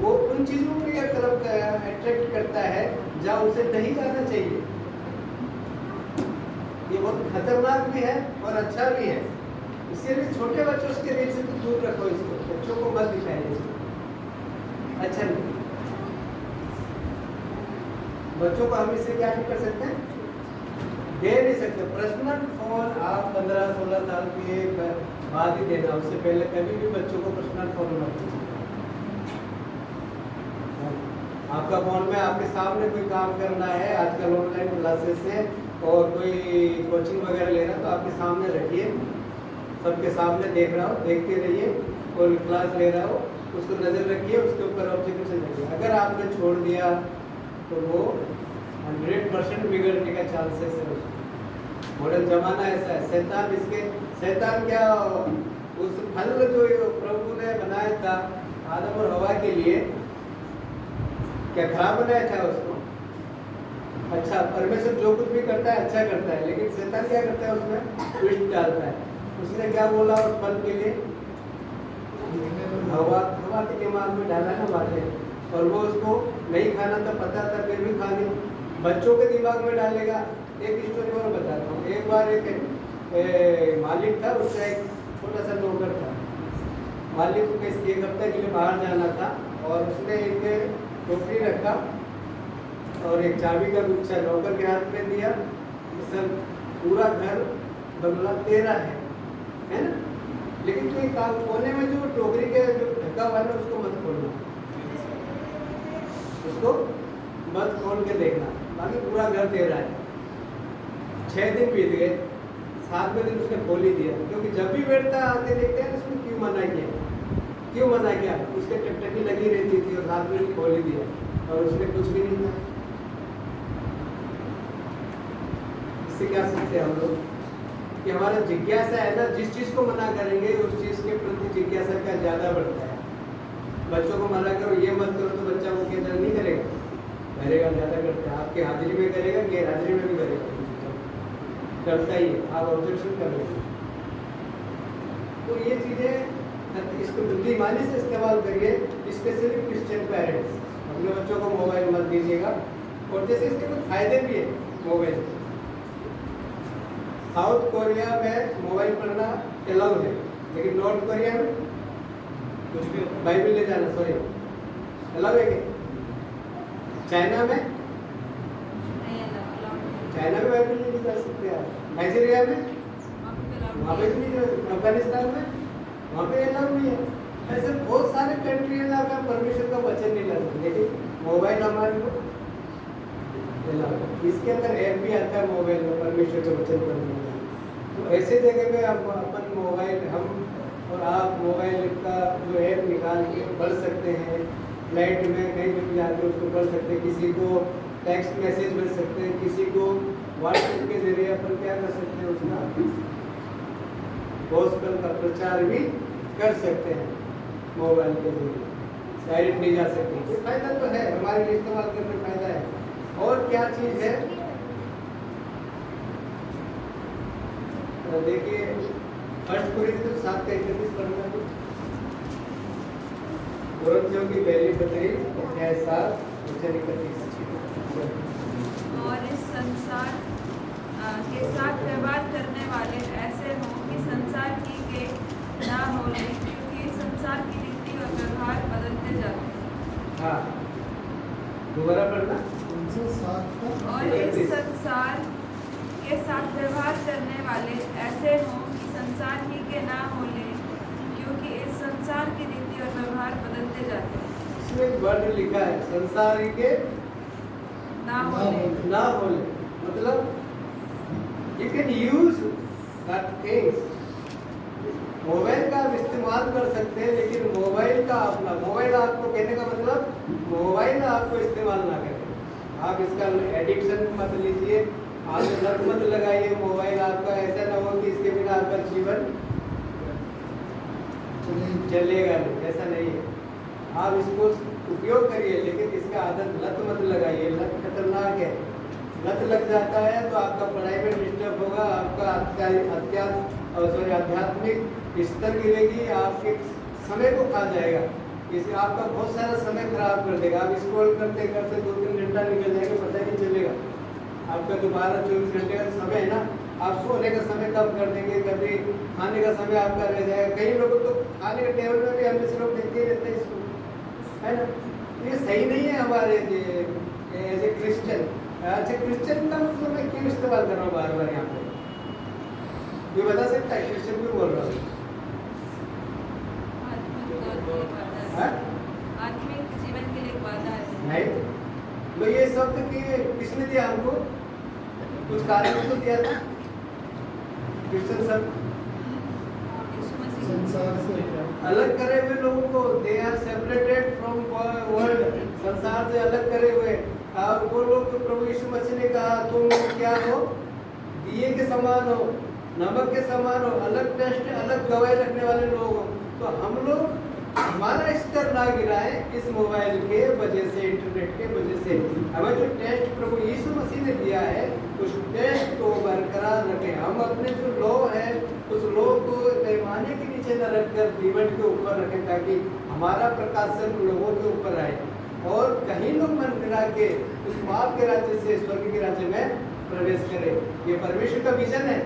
S12: वो उन चीज़ों की तरफ अट्रैक्ट करता है जहाँ उसे नहीं जाना चाहिए। ये बहुत खतरनाक भी है और अच्छा भी है, इसीलिए छोटे बच्चों के लिए से तो दूर रखो इसको, बच्चों को मत दिखाइए इसको, अच्छा नहीं। बच्चों को हम इससे क्या नहीं कर सकते, दे नहीं सकते। पर्सनल फोन आप 15-16 साल के बाद ही देना, उससे पहले कभी भी बच्चों को पर्सनल फोन मत दीजिए। आपका फोन में आपके सामने कोई काम करना है, आजकल ऑनलाइन क्लासेस है और कोई कोचिंग वगैरह लेना, तो आपके सामने रखिए, सबके सामने देख रहा हो, देखते रहिए, कोई क्लास ले रहा हो उसको नज़र रखिए, उसके ऊपर ऑब्जर्वेशन रखिए। अगर आपने छोड़ दिया तो वो 100% बिगड़ने का चांसेस है। मॉडर्न जमाना ऐसा है, शैतान क्या, उस फल जो प्रभु ने बनाया था आदम और हवा के लिए, क्या खराब बनाया था उसको? अच्छा, परमेश्वर जो कुछ भी करता है अच्छा करता है, लेकिन शैतान क्या करता है, उसमें ट्विस्ट डालता है। उसने क्या बोला उस फल के लिए, हवा के दिमाग में डाला ना बातें, और वो उसको नहीं खाना था, पता था, फिर भी खा ली। बच्चों के दिमाग में डालेगा। एक स्टोरी और बताता हूँ। एक बार एक मालिक था, उसका एक छोटा सा नौकर था। मालिक को एक हफ्ते के लिए बाहर जाना था और उसने एक टोकरी रखा और एक चाबी का गुच्छा नौकर के हाथ में दिया। सर पूरा घर बंगला तेरा है ना, लेकिन तो एक कोने में जो टोकरी के जो ढक्का हुआ है उसको मत खोलना, उसको मत खोल के देखना, बाकी पूरा घर तेरा है। 6 दिन बीत गए, 7वें दिन उसने खोल ही दिया, क्योंकि जब भी बैठता आते देखते हैं उसने क्यों मना किया, उसके टकटकी लगी रहती थी और 7वें दिन खोल ही दिया और उसने कुछ भी नहीं किया। इससे क्या सीखते हैं हम लोग कि हमारा जिज्ञासा है ना, जिस चीज को मना करेंगे उस चीज के प्रति जिज्ञासा का ज्यादा बढ़ता है। बच्चों को मना करो, ये मत करो, तो बच्चा वो केंद्र नहीं करेगा, ज्यादा करता है। आपकी हाजिरी में करेगा, गैर हाजिरी में भी करेगा, करता ही है। आप ऑब्जेक्शन कर रहे हैं, तो ये चीजें इसको बुद्धिमानी से इस्तेमाल करिए। स्पेशली क्रिश्चियन पेरेंट्स, अपने बच्चों को मोबाइल मत दीजिएगा। और जैसे इसके कुछ फायदे भी है मोबाइल। साउथ कोरिया में मोबाइल पढ़ना अलाउ है, लेकिन नॉर्थ कोरिया में कुछ भी बाइबल ले जाना सॉरी अलाउ है क्या? चाइना में बाइबल नहीं जा सकते आप। नाइजीरिया में वहाँ पे भी नहीं जा सकते। अफगानिस्तान में वहाँ पे अलाउ नहीं है। ऐसे बहुत सारे कंट्री है जहाँ पे परमिशन का वचन नहीं लगता, लेकिन मोबाइल हमारे को इसके अंदर ऐप भी आता है मोबाइल में परमेश्वर का वचन पढ़ने का। तो ऐसे जगह में आप अपन मोबाइल हम और आप मोबाइल का जो ऐप निकाल के पढ़ सकते हैं। फ्लाइट में कहीं भी जाते उसको पढ़ सकते हैं, किसी को टेक्स्ट मैसेज भेज सकते हैं, किसी को व्हाट्सएप के जरिए अपन क्या कर सकते हैं, उसका गॉस्पेल का प्रचार भी कर सकते हैं मोबाइल के जरिए। डायरेक्ट नहीं जा सकते, फायदा तो है, हमारे लिए इस्तेमाल करने में फायदा है। और क्या चीज है देखिए, 1 कोरिन्थियों 7:31 पढ़ना है। कोरिन्थियों की पहली पत्री अध्याय 7:31।
S4: और इस संसार के साथ व्यवहार करने वाले ऐसे हों कि संसार की के ना हो, क्योंकि इस संसार की रीति और व्यवहार बदलते जाते हैं।
S12: हाँ, दोबारा पढ़ना।
S4: और इस संसार के साथ व्यवहार करने वाले ऐसे हों कि संसार ही के ना हो, क्योंकि इस संसार की रीति और व्यवहार बदलते जाते हैं।
S12: इसमें एक वर्ड लिखा है, संसार ही के
S4: ना हो,
S12: मतलब you can use that things। Mobile का आप इस्तेमाल कर सकते हैं, लेकिन मोबाइल का अपना मोबाइल आपको कहने का मतलब मोबाइल आपको इस्तेमाल ना करें। आप इसका एडिक्शन मत लीजिए, आप लत मत लगाइए। मोबाइल आपका ऐसा ना हो कि इसके बिना आपका जीवन चलेगा नहीं, ऐसा नहीं है। आप इसको उपयोग करिए, लेकिन इसका आदत लत मत लगाइए। लत खतरनाक है, लत लग जाता है तो आपका पढ़ाई में डिस्टर्ब होगा, आपका आध्यात्मिक स्तर गिरेगी, आपके समय को खा जाएगा, इसे आपका बहुत सारा समय खराब कर देगा। आप स्क्रॉल करते करते 2-3 घंटा निकल जाएगा, पता नहीं चलेगा। आपका जो 12-24 घंटे का समय है ना, आप सोने का समय कब कर देंगे, कभी खाने का समय आपका रह जाएगा। कई लोग तो खाने के टेबल में भी हम जैसे लोग देखते रहते हैं इसको, है ना। ये सही नहीं है हमारे एज ए क्रिश्चियन। अच्छा, क्रिश्चियन का मतलब मैं क्यों इस्तेमाल कर रहा हूँ बार बार यहाँ पे, ये बता सकता है क्रिश्चियन क्यों बोल रहा हूँ?
S4: आत्मिक जीवन के लिए एक वादा है।
S12: नहीं, तो ये शब्द किसने दिया हमको? कुछ कारण तो दिया था। क्रिश्चियन शब्द
S8: संसार से
S12: अलग करे हुए लोगों को, they are separated from world, संसार से अलग करे हुए। और वो लोग तो प्रभु यीशु मसीह ने कहा तुम क्या हो, दिए के समान हो, नमक के समान हो, अलग टेस्ट अलग गवाही रखने वाले लोग हो। तो हम लोग हमारा स्तर ना गिराए इस मोबाइल के वजह से, इंटरनेट के वजह से। हमें जो टेस्ट प्रभु यीशु मसीह ने दिया है उस टेस्ट को बरकरार रखें। हम अपने जो लॉ है उस लॉ को पैमाने के नीचे न रखकर जीवन के ऊपर रखें, ताकि हमारा प्रकाशन लोगों के ऊपर आए और कहीं लोग मन फिरा के उस पाप के राज्य से स्वर्ग के राज्य में प्रवेश करें। ये परमेश्वर का विजन है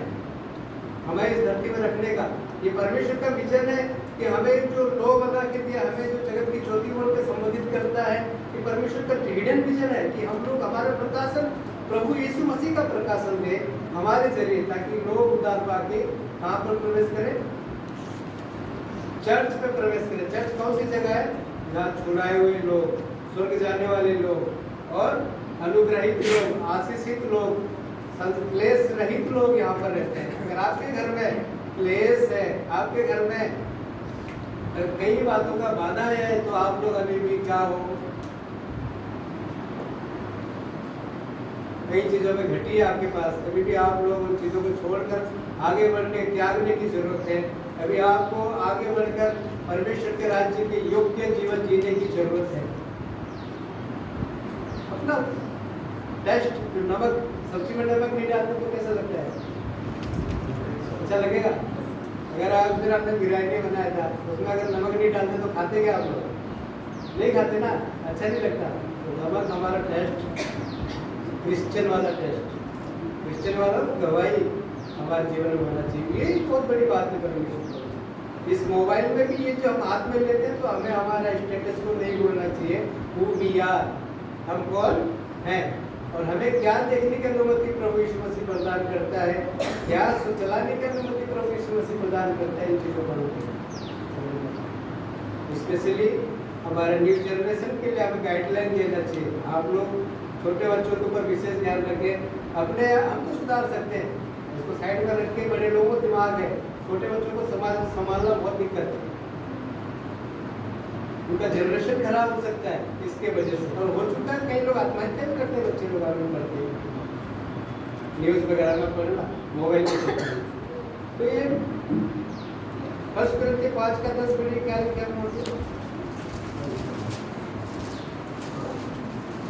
S12: हमें इस धरती में रखने का। ये परमेश्वर का विजन है कि हमें जो लॉ बना के दिया, हमें जो जगत की ज्योति बोल के संबोधित करता है, कि परमेश्वर का हिडन विजन है कि हम लोग हमारा प्रकाशन प्रभु यीशु मसीह का प्रकाशन दे हमारे जरिए, ताकि लोग उद्धार पाके कहाँ पर प्रवेश करें? चर्च पे प्रवेश करें। चर्च कौन सी जगह है? जहाँ छुड़ाए हुए लोग, स्वर्ग जाने वाले लोग और अनुग्रहित लोग, आशीषित लोग, क्लेश रहित लोग यहाँ पर रहते हैं। अगर आपके घर में क्लेश है, आपके घर में कई बातों का बाधा है, तो आप लोग अभी भी क्या हो, कई चीजों में घटी है आपके पास, अभी भी आप लोग उन चीजों को छोड़कर आगे बढ़ने त्यागने की जरूरत है। अभी आपको आगे बढ़कर परमेश्वर के राज्य के योग्य जीवन जीने की जरूरत है। अपना टेस्ट, नमक, सब्जी में नमक नहीं डालते तो कैसा लगता है? अच्छा लगेगा? अगर आप फिर आपने बिरयानी बनाया था, उसमें अगर नमक नहीं डालते तो खाते क्या आप लोग? नहीं खाते ना, अच्छा नहीं लगता। तो नमक हमारा टेस्ट, क्रिश्चियन वाला टेस्ट, क्रिश्चियन वाला गवाही हमारे जीवन में होना चाहिए। ये बहुत बड़ी बात है परमेश्वर। इस मोबाइल में भी ये जो हम हाथ में लेते हैं, तो हमें हमारा स्टेटस को नहीं भूलना चाहिए। हु वी आर, हम कौन हैं और हमें क्या देखने की अनुमति प्रभु यीशु मसीह प्रदान करता है, क्या चलाने की अनुमति प्रभु यीशु मसीह प्रदान करता है। इन चीज़ों पर स्पेशली हमारे न्यू जनरेशन के लिए हमें गाइडलाइन देना चाहिए। आप लोग छोटे बच्चों के ऊपर विशेष ध्यान रखें। अपने हम तो सुधार सकते हैं, उसको साइड में रख के, बड़े लोगों को दिमाग है, छोटे बच्चों को संभालना बहुत दिक्कत है। उनका जनरेशन खराब हो सकता है इसके वजह से, और हो चुका है। कई लोग आत्महत्या भी करते हैं, बच्चे लोग आगे बढ़ते हैं, न्यूज़ वगैरह में पढ़ना, मोबाइल में। तो ये 1 Corinthians 5:10 में क्या लिखा है?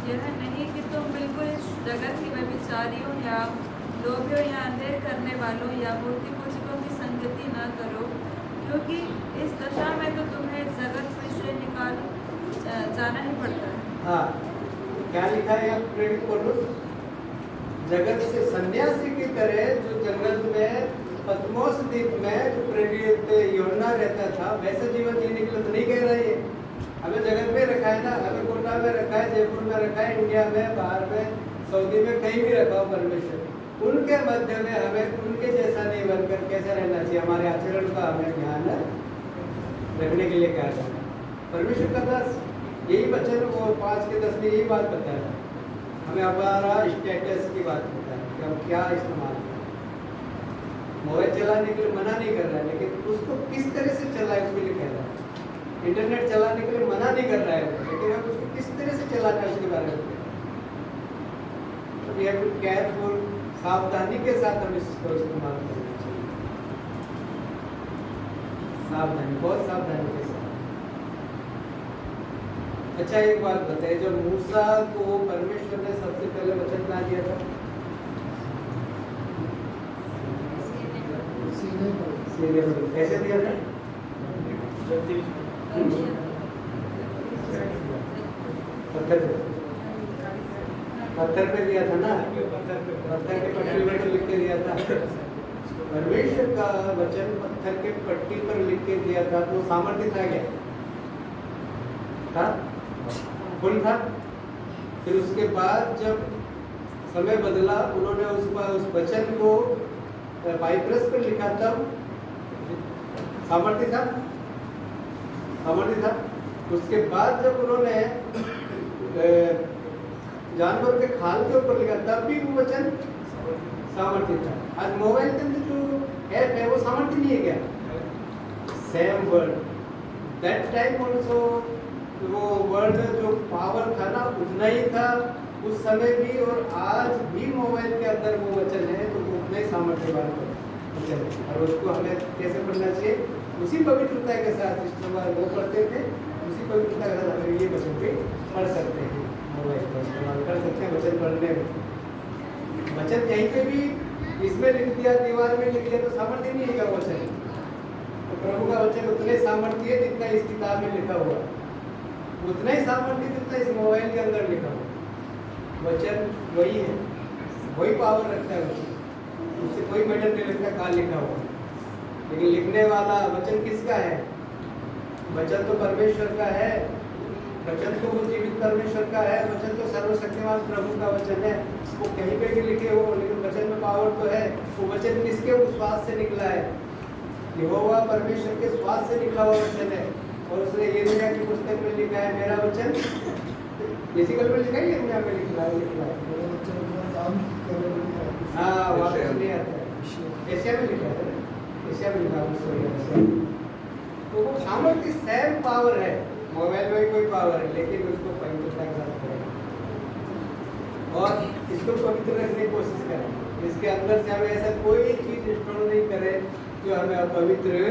S4: यह नहीं कि तुम बिल्कुल इस जगत के व्यभिचारियों या लोभियों या अंधेर करने वालों या मूर्ति पूजकों की संगति न करो, क्योंकि इस दशा में तो तुम्हें जगत में से निकाल जाना ही पड़ता है।
S12: हाँ, क्या लिखा है यहाँ प्रेरित पौलुस? जगत से सन्यासी की तरह जो जंगल में पतमोस द्वीप में जो प्रेरित यूहन्ना रहता था, वैसे जीवन जीने के लिए तो नहीं कह रहा है। हमें जगत में रखा है ना, हमें कोटा में रखा है, जयपुर में रखा है, इंडिया में, बाहर में, सऊदी में, कहीं भी रखा हो परमेश्वर। उनके मध्य में हमें उनके जैसा नहीं बनकर कैसे रहना चाहिए, हमारे आचरण का हमें ध्यान रखने के लिए क्या करना। परमेश्वर का दास यही वचन वो 5:10 में यही बात बताया, हमें हमारा स्टेटस की बात बताया कि हम क्या इस्तेमाल करें। मोबाइल चलाने के लिए मना नहीं कर रहा है, लेकिन उसको किस तरह से चलाए उसके लिए कह रहा है। इंटरनेट चलाने के लिए मना नहीं कर रहा है, लेकिन हम उसको किस तरह से चलाना है उसके बारे में केयरफुल, सावधानी के साथ हम इसको इस्तेमाल करना चाहिए। सावधानी, बहुत सावधानी के साथ। अच्छा, एक बात बताइए, जब मूसा को परमेश्वर ने सबसे पहले वचन क्या दिया था? सीने पर। कैसे दिया था? पत्थर पे दिया था ना, पत्थर के पट्टी पर लिख के दिया था। परमेश्वर का वचन पत्थर के पट्टी पर लिख के दिया था, तो सामर्थ्य था क्या? था? फुल था। फिर उसके बाद जब समय बदला, उन्होंने उस वचन को पाइप्रस पर लिखा, तब सामर्थ्य था, सामर्थ्य था। उसके बाद जब उन्होंने जानवर के खाल के ऊपर लिखा, तब भी वो वचन सामर्थ्य था। आज मोबाइल के अंदर जो ऐप है वो सामर्थ्य नहीं है क्या? Same word, that time also वो वर्ड जो पावर था ना उतना ही था उस समय भी, और आज भी मोबाइल के अंदर वो वचन है तो उतना ही सामर्थ्य वाला वचन है। और उसको हमें कैसे पढ़ना चाहिए? उसी पवित्रता के साथ इस्तेमाल वो करते थे, उसी पवित्रता के साथ हमें ये वचन भी पढ़ सकते हैं, मोबाइल का इस्तेमाल कर सकते हैं वचन पढ़ने में। वचन कहीं पे भी इसमें लिख दिया, दीवार में लिख दिया तो सामर्थ्य नहीं है वचन। तो प्रभु का वचन उतने सामर्थ्य है जितना इस किताब में लिखा हुआ, उतना ही सामर्थ्य जितना इस मोबाइल के अंदर लिखा हुआ। वचन वही है, वही पावर रखता है वचन, उससे कोई मैटर नहीं लगता कहाँ लिखा हुआ। लेकिन लिखने वाला वचन किसका है? वचन तो परमेश्वर का है, वचन तो वो जीवित परमेश्वर का है, वचन तो सर्वशक्तिमान प्रभु का वचन है। वो कहीं पे भी लिखे हो, लेकिन वचन में पावर तो है। वो वचन किसके श्वास से निकला है? यहोवा परमेश्वर के श्वास से निकला हुआ वचन है। और उसने यिर्मयाह की पुस्तक में लिखा है, मेरा वचन फिजिकल में लिखा है या इंडिया में लिखा है?
S8: मेरे बच्चे को बहुत काम कर रहे हैं।
S12: हाँ वापस नहीं आता है। एशिया में लिखा है, एशिया में लिखा है, तो वो सामर्थ्य सेम पावर है, मोबाइल में भी कोई पावर है, लेकिन उसको पवित्रता के साथ करें और इसको पवित्र रखने की कोशिश करें। इसके अंदर से हमें ऐसा कोई चीज इंस्टॉल नहीं करे जो हमें अपवित्र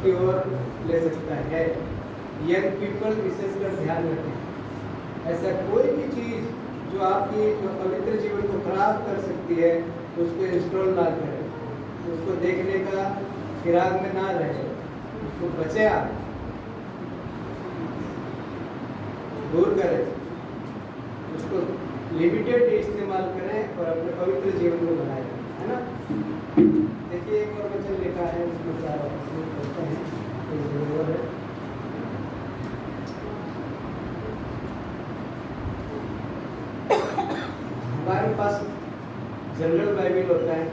S12: की ओर ले सकता है। यंग पीपल विशेषकर ध्यान रखें, ऐसा कोई भी चीज जो आपकी पवित्र जीवन को खराब कर सकती है उसको इंस्टॉल ना करें, उसको देखने का फिराक में ना रहे, उसको बचे, आप दूर करें, उसको लिमिटेड इस्तेमाल करें और अपने पवित्र जीवन को बनाए, है ना। देखिए एक और वचन लिखा है, उसमें चार ऑप्शन करते हैं, एक जरूर है। हमारे पास जनरल बाइबल होता है,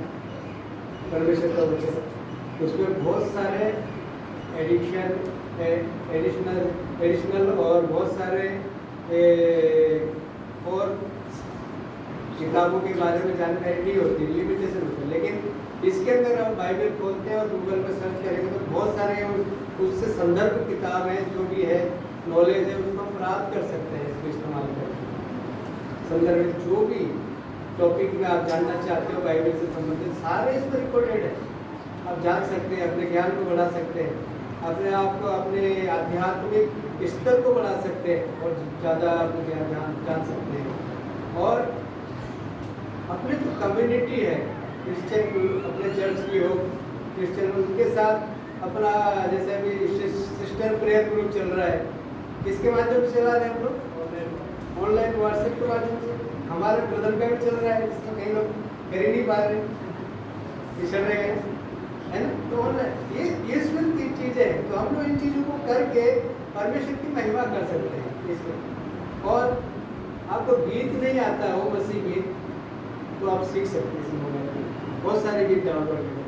S12: परमेश्वर का वचन, उसमें बहुत सारे एडिशनल और बहुत सारे और किताबों के बारे में जानकारी नहीं होती, लिमिटेशन होती है। लेकिन इसके अंदर हम बाइबल खोलते हैं और गूगल में सर्च करेंगे तो बहुत सारे उससे संदर्भ किताब है, जो भी है नॉलेज है उसको हम प्राप्त कर सकते हैं इसको इस्तेमाल करके। संदर्भ जो भी टॉपिक में आप जानना चाहते हो बाइबल से संबंधित सारे इसमें रिकॉर्डेड है, आप जान सकते हैं, अपने ज्ञान को बढ़ा सकते हैं, अपने आप को अपने आध्यात्मिक स्तर को बढ़ा सकते हैं और ज़्यादा अपने ज्ञान जान सकते हैं। और अपने जो कम्युनिटी है क्रिश्चियन, अपने चर्च की हो क्रिश्चियन, उनके साथ अपना जैसे अभी सिस्टर प्रेयर ग्रुप चल रहा है, किसके माध्यम से चला रहे हैं हम लोग? ऑनलाइन व्हाट्सएप के माध्यम से। हमारे ब्रदर का भी चल रहा है, जिसमें कई लोग कर ही नहीं पा रहे, पिछड़ रहे हैं, है ना। तो ऑनलाइन ये सिर्फ तीन चीज़ें हैं, तो हम लोग इन चीज़ों को करके परमेश्वर की महिमा कर सकते हैं इसमें। और आपको गीत नहीं आता है वो मसीह गीत, तो आप सीख सकते हैं इस मोबाइल में, बहुत सारे गीत डाउनलोड करें।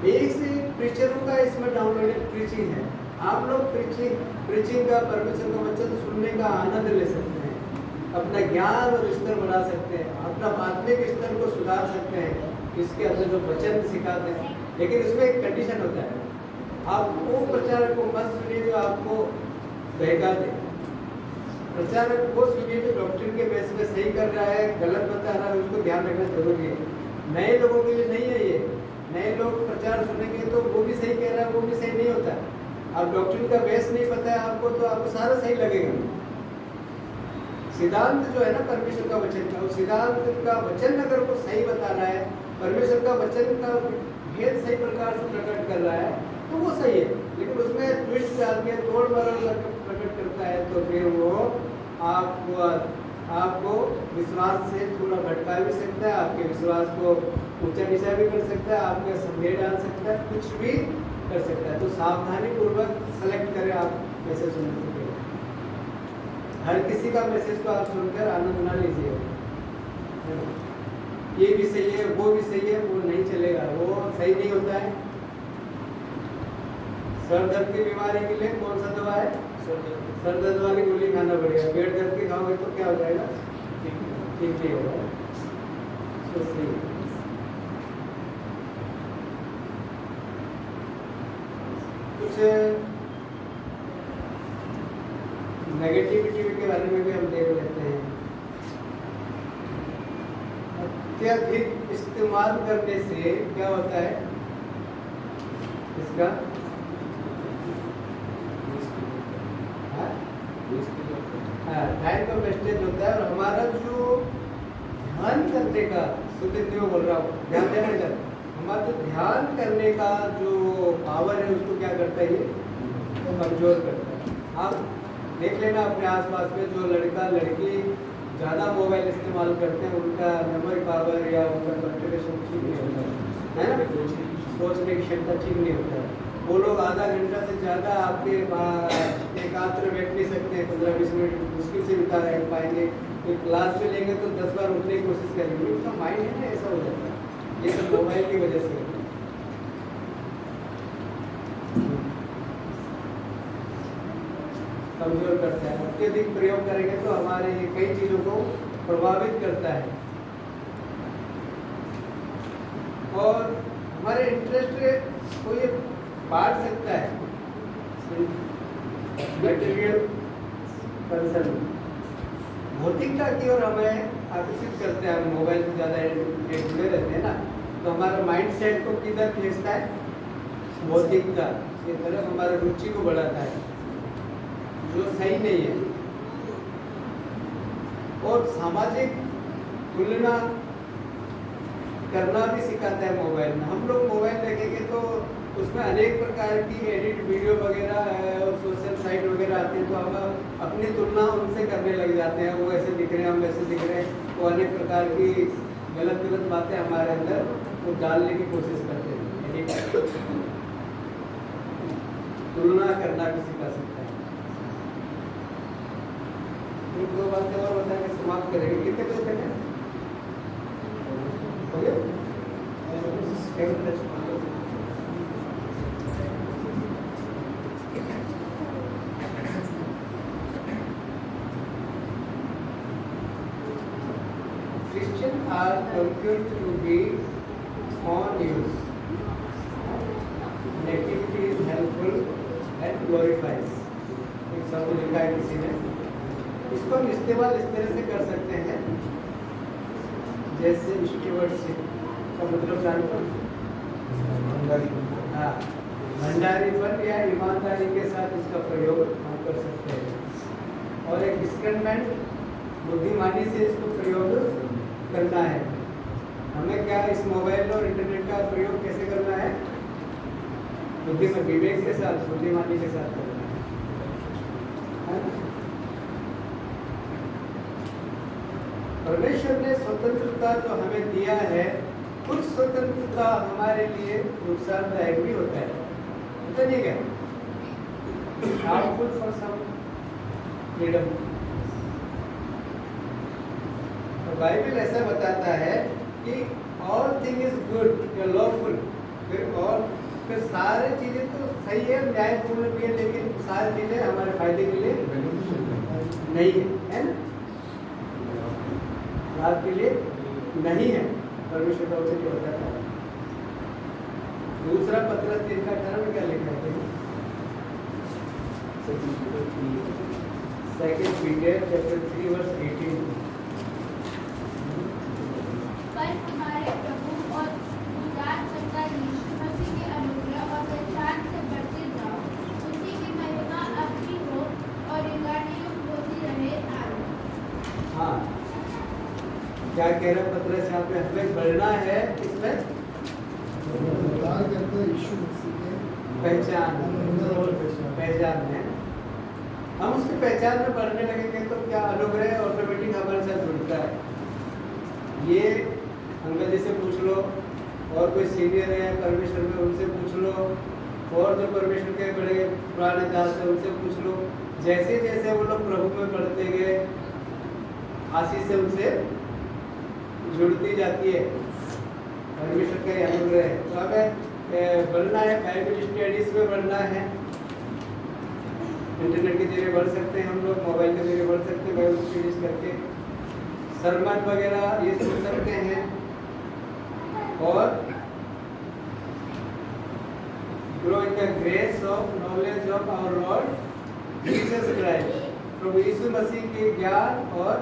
S12: एक से प्रीचरों का इसमें डाउनलोडेड प्रीचिंग है, आप लोग प्रीचिंग का परमेश्वर का वचन सुनने का आनंद ले सकते हैं, अपना ज्ञान और स्तर बढ़ा सकते हैं, अपना आत्मिक स्तर को सुधार सकते हैं इसके अंदर जो वचन सिखाते हैं। लेकिन इसमें एक कंडीशन होता है, आप वो प्रचारक को मत सुनिए जो आपको बहका दे, प्रचारक वो सुनिए जो डॉक्ट्रिन के बेस पे सही कर रहा है, गलत बता रहा है, उसको ध्यान रखना जरूरी है। नए लोगों के लिए नहीं है ये, नए लोग प्रचार सुनेंगे तो वो भी सही कह रहा है, वो भी सही नहीं होता है। आप डॉक्ट्रिन का बेस नहीं पता है आपको, तो आपको सारा सही लगेगा। सिद्धांत जो है ना परमेश्वर का वचन का, उस सिद्धांत का वचन अगर वो सही बता रहा है, परमेश्वर का वचन का भेद सही प्रकार से प्रकट कर रहा है, तो वो सही है। लेकिन उसमें ट्विस्ट डाल के तोड़ मरोड़ करके प्रकट करता है, तो फिर वो आपको विश्वास से थोड़ा भटका भी सकता है, आपके विश्वास को ऊंचा नीचा भी कर सकता है, आपका संदेह डाल सकता है, कुछ भी कर सकता है। तो सावधानी पूर्वक सेलेक्ट करें आप मैसेज सुनने से पहले। हर किसी का मैसेज को आप सुनकर आनंद ना लीजिए, ये भी सही है वो भी सही है, वो नहीं चलेगा, वो सही नहीं होता है। सर दर्द की बीमारी के लिए कौन सा दवा है? सर दर्द वाली गोली खाना पड़ेगा। पेट दर्द की खाओगे तो क्या हो जाएगा? ठीक नहीं होगा। तो सही कुछ नेगेटिविटी के बारे में भी हम देख लेते हैं। अत्यधिक इस्तेमाल करने से क्या होता है इसका? टाइम का वेस्टेज होता है, और हमारा जो ध्यान करने का, सुतित्व बोल रहा हूँ, ध्यान देने का, हमारा जो ध्यान करने का जो पावर है उसको क्या करता है, ये तो कमजोर करता है। आप देख लेना अपने आसपास में जो लड़का लड़की ज़्यादा मोबाइल इस्तेमाल करते हैं, उनका मेमोरी पावर या उनका कंसंट्रेशन ठीक नहीं होता है ना, सोचने की क्षमता ठीक नहीं होता है। वो लोग आधा घंटा से ज़्यादा आपके एकांतर बैठ नहीं सकते हैं, 15-20 मिनट मुश्किल से बिता रह पाएंगे। तो क्लास में लेंगे तो 10 बार उठने की कोशिश करेंगे, उनका माइंड है ना ऐसा हो जाता है। ये सब मोबाइल की वजह से। कमजोर करता है। अत्यधिक प्रयोग करेंगे तो हमारे कई चीज़ों को प्रभावित करता है और हमारे इंटरेस्ट को ये बांट सकता है। मटेरियल कंसर्न भौतिकता की ओर हमें आकर्षित करते हैं। हम मोबाइल से ज़्यादा जुड़े रहते हैं ना, तो हमारा माइंड सेट को किधर खींचता है? भौतिकता की तरफ हमारे रुचि को बढ़ाता है, जो सही नहीं है। और सामाजिक तुलना करना भी सिखाता है मोबाइल में। हम लोग मोबाइल देखेंगे तो उसमें अनेक प्रकार की एडिट वीडियो वगैरह है और सोशल साइट वगैरह आती है, तो हम अपनी तुलना उनसे करने लग जाते हैं। वो ऐसे दिख रहे हैं, हम वैसे दिख रहे हैं, तो अनेक प्रकार की गलत बातें हमारे अंदर वो डालने की कोशिश करते हैं। एडिट तुलना करना भी सिखा सकता है। एक दो बातें और बता के समाप्त करेंगे। कितने बजे तक है? हो गया? Christians are computed to be on use. An activity is helpful and glorifies. एक शब्द लिखा है किसी ने, इसको हम इस्तेमाल इस तरह से कर सकते हैं जैसे स्टीवर्डशिप का मतलब जानते हो? हाँ, भंडारीपन या ईमानदारी के साथ इसका प्रयोग हम कर सकते हैं। और एक डिस्कर्नमेंट बुद्धिमानी से इसको प्रयोग करना है। हमें क्या इस मोबाइल और इंटरनेट का प्रयोग कैसे करना है? बुद्धिमान विवेक के साथ, बुद्धिमानी के साथ करना है। परमेश्वर ने स्वतंत्रता जो हमें दिया है, कुछ स्वतंत्रता हमारे लिए नुकसानदायक भी होता है, होता नहीं क्या? Harmful for some freedom. Bible ऐसा बताता है कि ऑल थिंग इज गुड या लॉफुल, फिर सारी चीजें तो सही है, न्यायपूर्ण भी है, लेकिन सारी चीजें हमारे फायदे के लिए नहीं है ना? लाभ के लिए नहीं है। परमेश्वर का वचन बताता है। दूसरा पत्रस 3 का 18 में क्या लिखा है? Second Peter chapter 3 verse 18।
S9: पर हमारे प्रभु और उद्धारकर्ता यीशु मसीह के अनुग्रह और पहचान से बढ़ते जाओ, उसी की महिमा अब भी हो और युगानुयुग होती रहे। आमीन।
S12: हाँ, क्या कह रहा पत्रस यहाँ पे? हमें बढ़ना है किसमें?
S8: उद्धारकर्ता यीशु मसीह के
S12: पहचान है। हम उसकी पहचान में बढ़ने लगेंगे तो क्या अनुग्रह ऑटोमेटिक हमारे साथ जुड़ता है। ये अंकल जी से पूछ लो, और कोई सीनियर है परमेश्वर में उनसे पूछ लो, और जो परमेश्वर के बड़े पुराने दास है उनसे पूछ लो। जैसे जैसे वो लोग प्रभु में बढ़ते गए, आशीष से उनसे जुड़ती जाती है। परमेश्वर का अनुग्रह है। तो हमें बढ़ना है, बाइबल स्टडीज में बढ़ना है। इंटरनेट के जरिए बढ़ सकते हैं हम लोग, मोबाइल के जरिए बढ़ सकते हैं, बाइबल स्टडीज करके सरमन वगैरह ये सुन सकते हैं। और grow in the grace of knowledge of our Lord Jesus Christ. प्रभु यीशु मसीह के ज्ञान और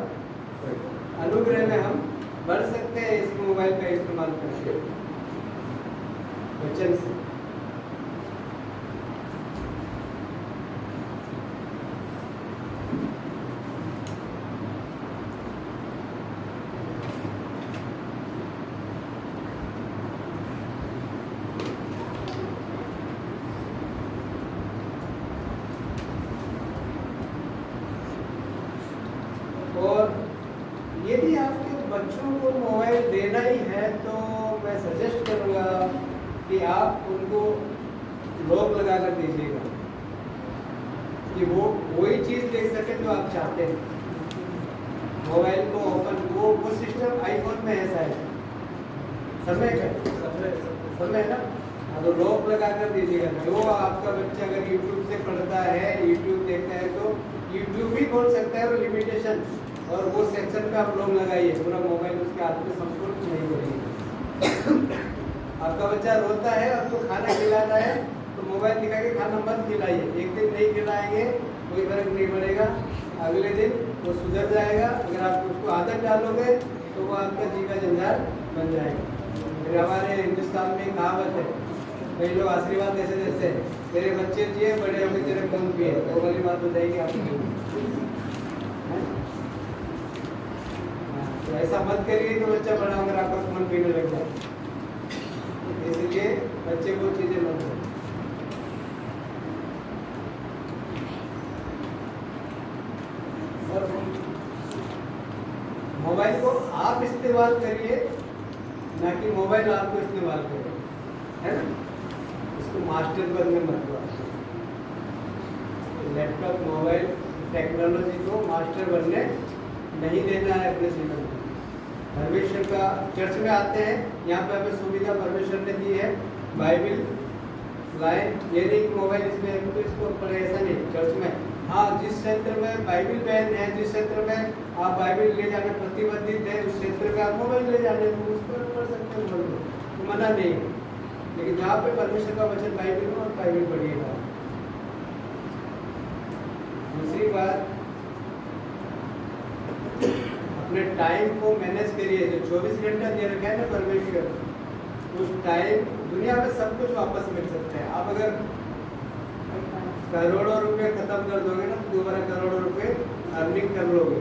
S12: अनुग्रह में हम बढ़ सकते हैं इस मोबाइल का इस्तेमाल करके, वचन से। और यदि आपके बच्चों को मोबाइल देना ही है तो मैं सजेस्ट करूँगा कि आप उनको लॉक लगा कर दीजिएगा कि वो वही चीज़ देख सके जो आप चाहते हैं। मोबाइल को ओपन वो सिस्टम आईफोन में है शायद, समय है ना, तो लॉक लगा कर दीजिएगा। जो आपका बच्चा अगर यूट्यूब से पढ़ता है, यूट्यूब देखता है, तो बोल सकते हैं, और लिमिटेशन और वो सेक्शन पे आप लोग लगाइए, पूरा मोबाइल उसके हाथ में संपूर्ण नहीं करिए। आपका बच्चा रोता है, आपको खाना खिलाना है तो मोबाइल दिखा के खाना मत खिलाइए। एक दिन नहीं खिलाएंगे कोई फर्क नहीं पड़ेगा, अगले दिन वो सुधर जाएगा। अगर आप उसको आदत डालोगे तो वो आपका जी का जंजाल बन जाएगा। फिर हमारे हिंदुस्तान में कहावत है, कई लोग आशीर्वाद ऐसे देते हैं, तेरे बच्चे जिए बड़े होंगे तेरे खून पिए, वो वाली बात हो जाएगी आपकी। तो ऐसा मत करिए कि बच्चा बड़ा होकर आपका खून पीने लग जाए, इसलिए बच्चे को चीजें मत दो। मोबाइल को आप इस्तेमाल करिए, ना कि मोबाइल आपको इस्तेमाल करे, है ना। इसको मास्टर बनने मत दो। लैपटॉप मोबाइल टेक्नोलॉजी को मास्टर बनने नहीं देना है अपने जीवन में। परमेश्वर का चर्च में आते हैं, यहाँ पे हमें सुविधा परमेश्वर ने दी है, बाइबिल लाए, ये नहीं कि मोबाइल इसमें है तो इसको पढ़े, ऐसा नहीं। चर्च में हाँ, जिस क्षेत्र में बाइबिल बैन है, जिस क्षेत्र में आप बाइबिल ले जाने प्रतिबंधित है, उस क्षेत्र में आप मोबाइल ले जाने उस पर पढ़ सकते हैं, तो मना नहीं है। लेकिन जहाँ पे परमेश्वर का वचन बाइबिल में, और बाइबिल पढ़िएगा। दूसरी बात, अपने टाइम को मैनेज करिए। जो 24 घंटा दे रखा है ना परमेश्वर, उस टाइम दुनिया में सब कुछ वापस मिल सकता है। आप अगर करोड़ों रुपए खत्म कर दोगे ना, तो दोबारा करोड़ों रुपए अर्निंग कर लोगे।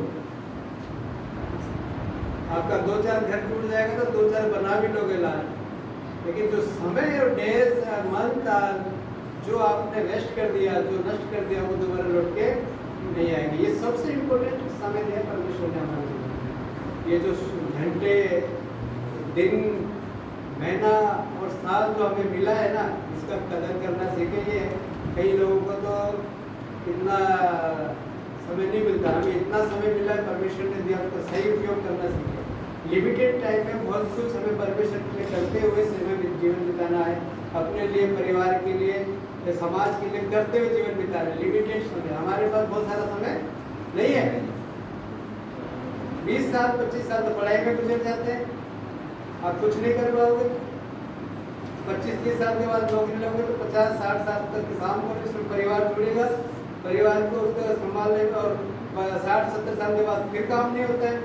S12: आपका 2-4 घर टूट जाएगा तो 2-4 बना भी लोगे लाभ। लेकिन जो समय और डेज मंथ जो आपने वेस्ट कर दिया, जो नष्ट कर दिया, वो दोबारा लौट के नहीं आएंगे। ये सबसे इम्पोर्टेंट समय है परमेश्वर ने हमारे जीवन। ये जो घंटे, दिन, महीना और साल जो हमें मिला है ना, इसका कदर करना सीखिए। कई लोगों को तो इतना समय नहीं मिलता, हमें इतना समय मिला है परमेश्वर ने दिया, उसका सही उपयोग करना सीखे। लिमिटेड टाइम में बहुत कुछ हमें परमेश्वर के लिए करते हुए समय जीवन बिताना है, अपने लिए, परिवार के लिए, समाज के लिए करते हुए जीवन बिताना है। लिमिटेड समय, हमारे पास बहुत सारा समय नहीं है। 20 साल 25 साल तो पढ़ाई में गुजर जाते हैं, आप कुछ नहीं कर पाओगे। 25-30 साल के बाद नौकरी लोगे तो 50-60 साल तक काम करोगे, उसमें परिवार जुड़ेगा, परिवार को उसका संभालने में, और 60-70 साल के बाद फिर काम नहीं होता है,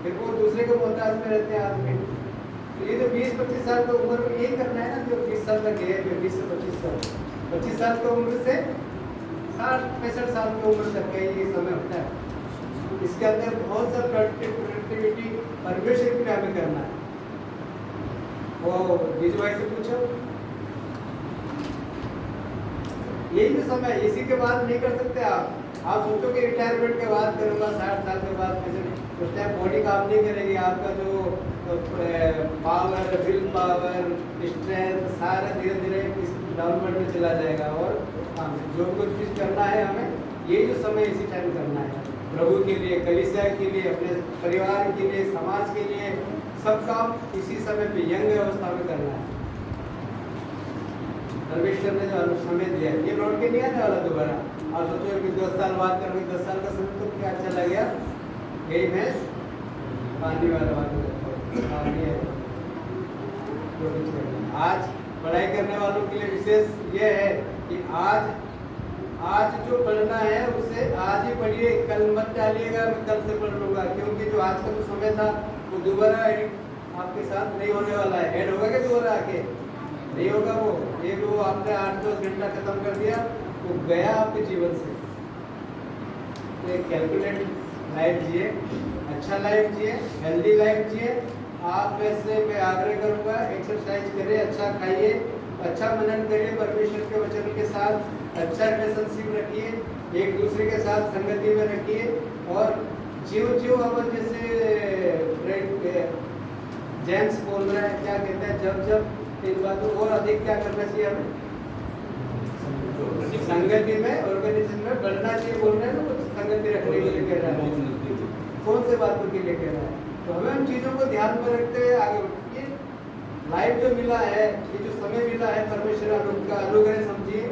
S12: फिर वो दूसरे के मोहताज में रहते हैं आदमी। तो ये तो 20-25 साल की उम्र में यही करना है ना, जो 20 साल तक है, फिर 20 से 25 साल, 25 साल की उम्र से 60-65 साल की उम्र तक का ये समय होता है। इसके अंदर बहुत सा प्रोडक्टिविटी परमेश्वर के लिए हमें करना है। वो जीजू भाई से पूछो, यही तो समय, इसी के बाद नहीं कर सकते आप सोचो कि रिटायरमेंट के बाद करूँगा, 60 साल के बाद, उस टाइम बॉडी काम नहीं करेगी, आपका जो पावर, विल पावर, स्ट्रेंथ सारा धीरे धीरे इस डाउनवर्ड में चला जाएगा। और जो कुछ चीज़ करना है हमें, यही जो समय इसी टाइम करना है, प्रभु के लिए, कलीसिया के लिए, अपने परिवार के लिए, समाज के लिए, सब काम इसी समय पे यंग अवस्था में करना है। परमेश्वर ने जो समय दिया है, ये लौट के नहीं आने वाला दोबारा। आप सोचो कि 10 साल बाद करोगे, 10 साल का समय तो क्या अच्छा लग गया, यही भैंस पानी वाला बात हो जाता है। आज पढ़ाई करने वालों के लिए विशेष ये है कि आज जो पढ़ना है उसे आज ही पढ़िए, कल मत डालिएगा मैं कल से पढ़ लूँगा, क्योंकि जो आज का जो समय था वो दोबारा आपके साथ नहीं होने वाला है। ऐड होगा क्या दोबारा आके? नहीं होगा। वो ये जो आपने 8-10 घंटा खत्म कर दिया वो गया आपके जीवन से। तो कैलकुलेट लाइफ जिए, अच्छा लाइफ जिए, हेल्दी लाइफ जिए। आप वैसे मैं आग्रह करूँगा, एक्सरसाइज करें, अच्छा खाइए, अच्छा मनन करिए परमेश्वर के वचन के साथ, अच्छा रिलेशनशिप रखिए, एक दूसरे के साथ संगति में रखिए, और जीव अब जैसे जेम्स बोल रहा है, क्या कहते हैं, जब इन बातों और अधिक क्या करना चाहिए हमें, संगति में, ऑर्गेनाइजेशन में बढ़ना चाहिए बोल रहे हैं ना, तो संगति रखने के लिए कह रहा है, कौन से बातों के लिए कह रहा है। तो हमें उन चीज़ों को ध्यान में रखते हुए आगे बढ़िए। लाइफ जो मिला है, ये जो समय मिला है परमेश्वर का अनुग्रह समझिए।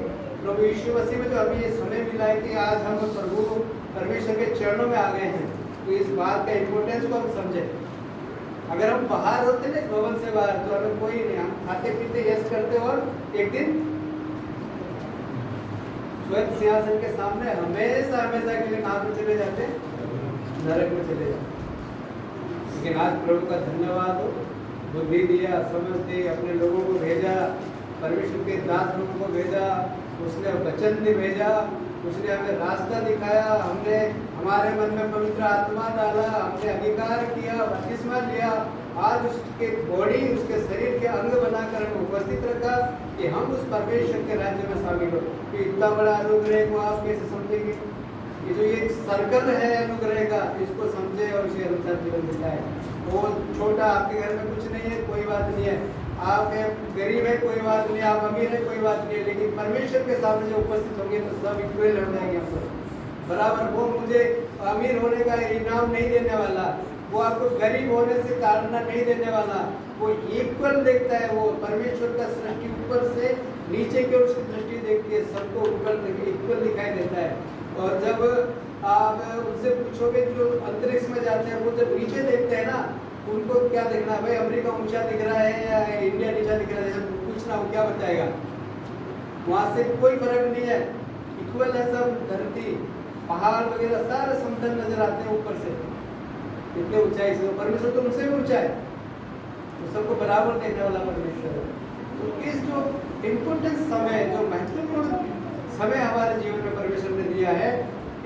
S12: प्रभु यीशु मसीह में जो अभी ये समय मिला है कि आज हम प्रभु परमेश्वर के चरणों में आ गए हैं, तो इस बात का इम्पोर्टेंस को हम समझे। अगर हम बाहर होते ना इस भवन से बाहर, तो हमें कोई नहीं, हम खाते पीते यश करते और एक दिन स्वयं सिंहासन के सामने हमेशा हमेशा के लिए कहाँ पे चले जाते, नरक में चले जाते। लेकिन आज प्रभु का धन्यवाद हो, बुद्धि दिया, समझ दी, अपने लोगों को भेजा, परमेश्वर के दास लोगों को भेजा, उसने वचन भी भेजा, उसने हमें रास्ता दिखाया, हमने हमारे मन में पवित्र आत्मा डाला, हमने अधिकार किया, बपतिस्मा लिया, आज उसके बॉडी, उसके शरीर के अंग बनाकर हमें उपस्थित रखा कि हम उस परमेश्वर के राज्य में शामिल हो। कि इतना बड़ा अनुग्रह को आप कैसे समझेंगे? कि जो ये सर्कल है अनुग्रह का, इसको समझे और इसे अनुसार जीवन बिताए। वो छोटा, आपके घर में कुछ नहीं है, कोई बात नहीं है, आप गरीब है कोई बात नहीं, आप अमीर है कोई बात नहीं है, लेकिन परमेश्वर के सामने जो उपस्थित होंगे तो सब इक्वल हो जाएंगे हम सब बराबर। वो मुझे अमीर होने का इनाम नहीं देने वाला, वो आपको गरीब होने से ताड़ना नहीं देने वाला, वो इक्वल देखता है। वो परमेश्वर का सृष्टि ऊपर से नीचे की ओर उसकी दृष्टि देखती है, सबको इक्वल दिखाई देता है। और जब आप उनसे पूछोगे जो अंतरिक्ष में जाते हैं, वो जब नीचे देखते हैं ना, उनको क्या देखना है भाई, अमेरिका ऊंचा दिख रहा है या इंडिया नीचा दिख रहा है, जब पूछना वो क्या बताएगा? वहाँ से कोई फर्क नहीं है, इक्वल है सब। धरती, पहाड़ वगैरह सारे समतल नजर आते हैं ऊपर से, इतने ऊंचाई से। परमेश्वर तो उनसे भी ऊंचा है, तो सबको बराबर देखने वाला परमेश्वर है। तो इस जो इम्पोर्टेंट समय, जो महत्वपूर्ण समय हमारे जीवन में परमेश्वर ने दिया है,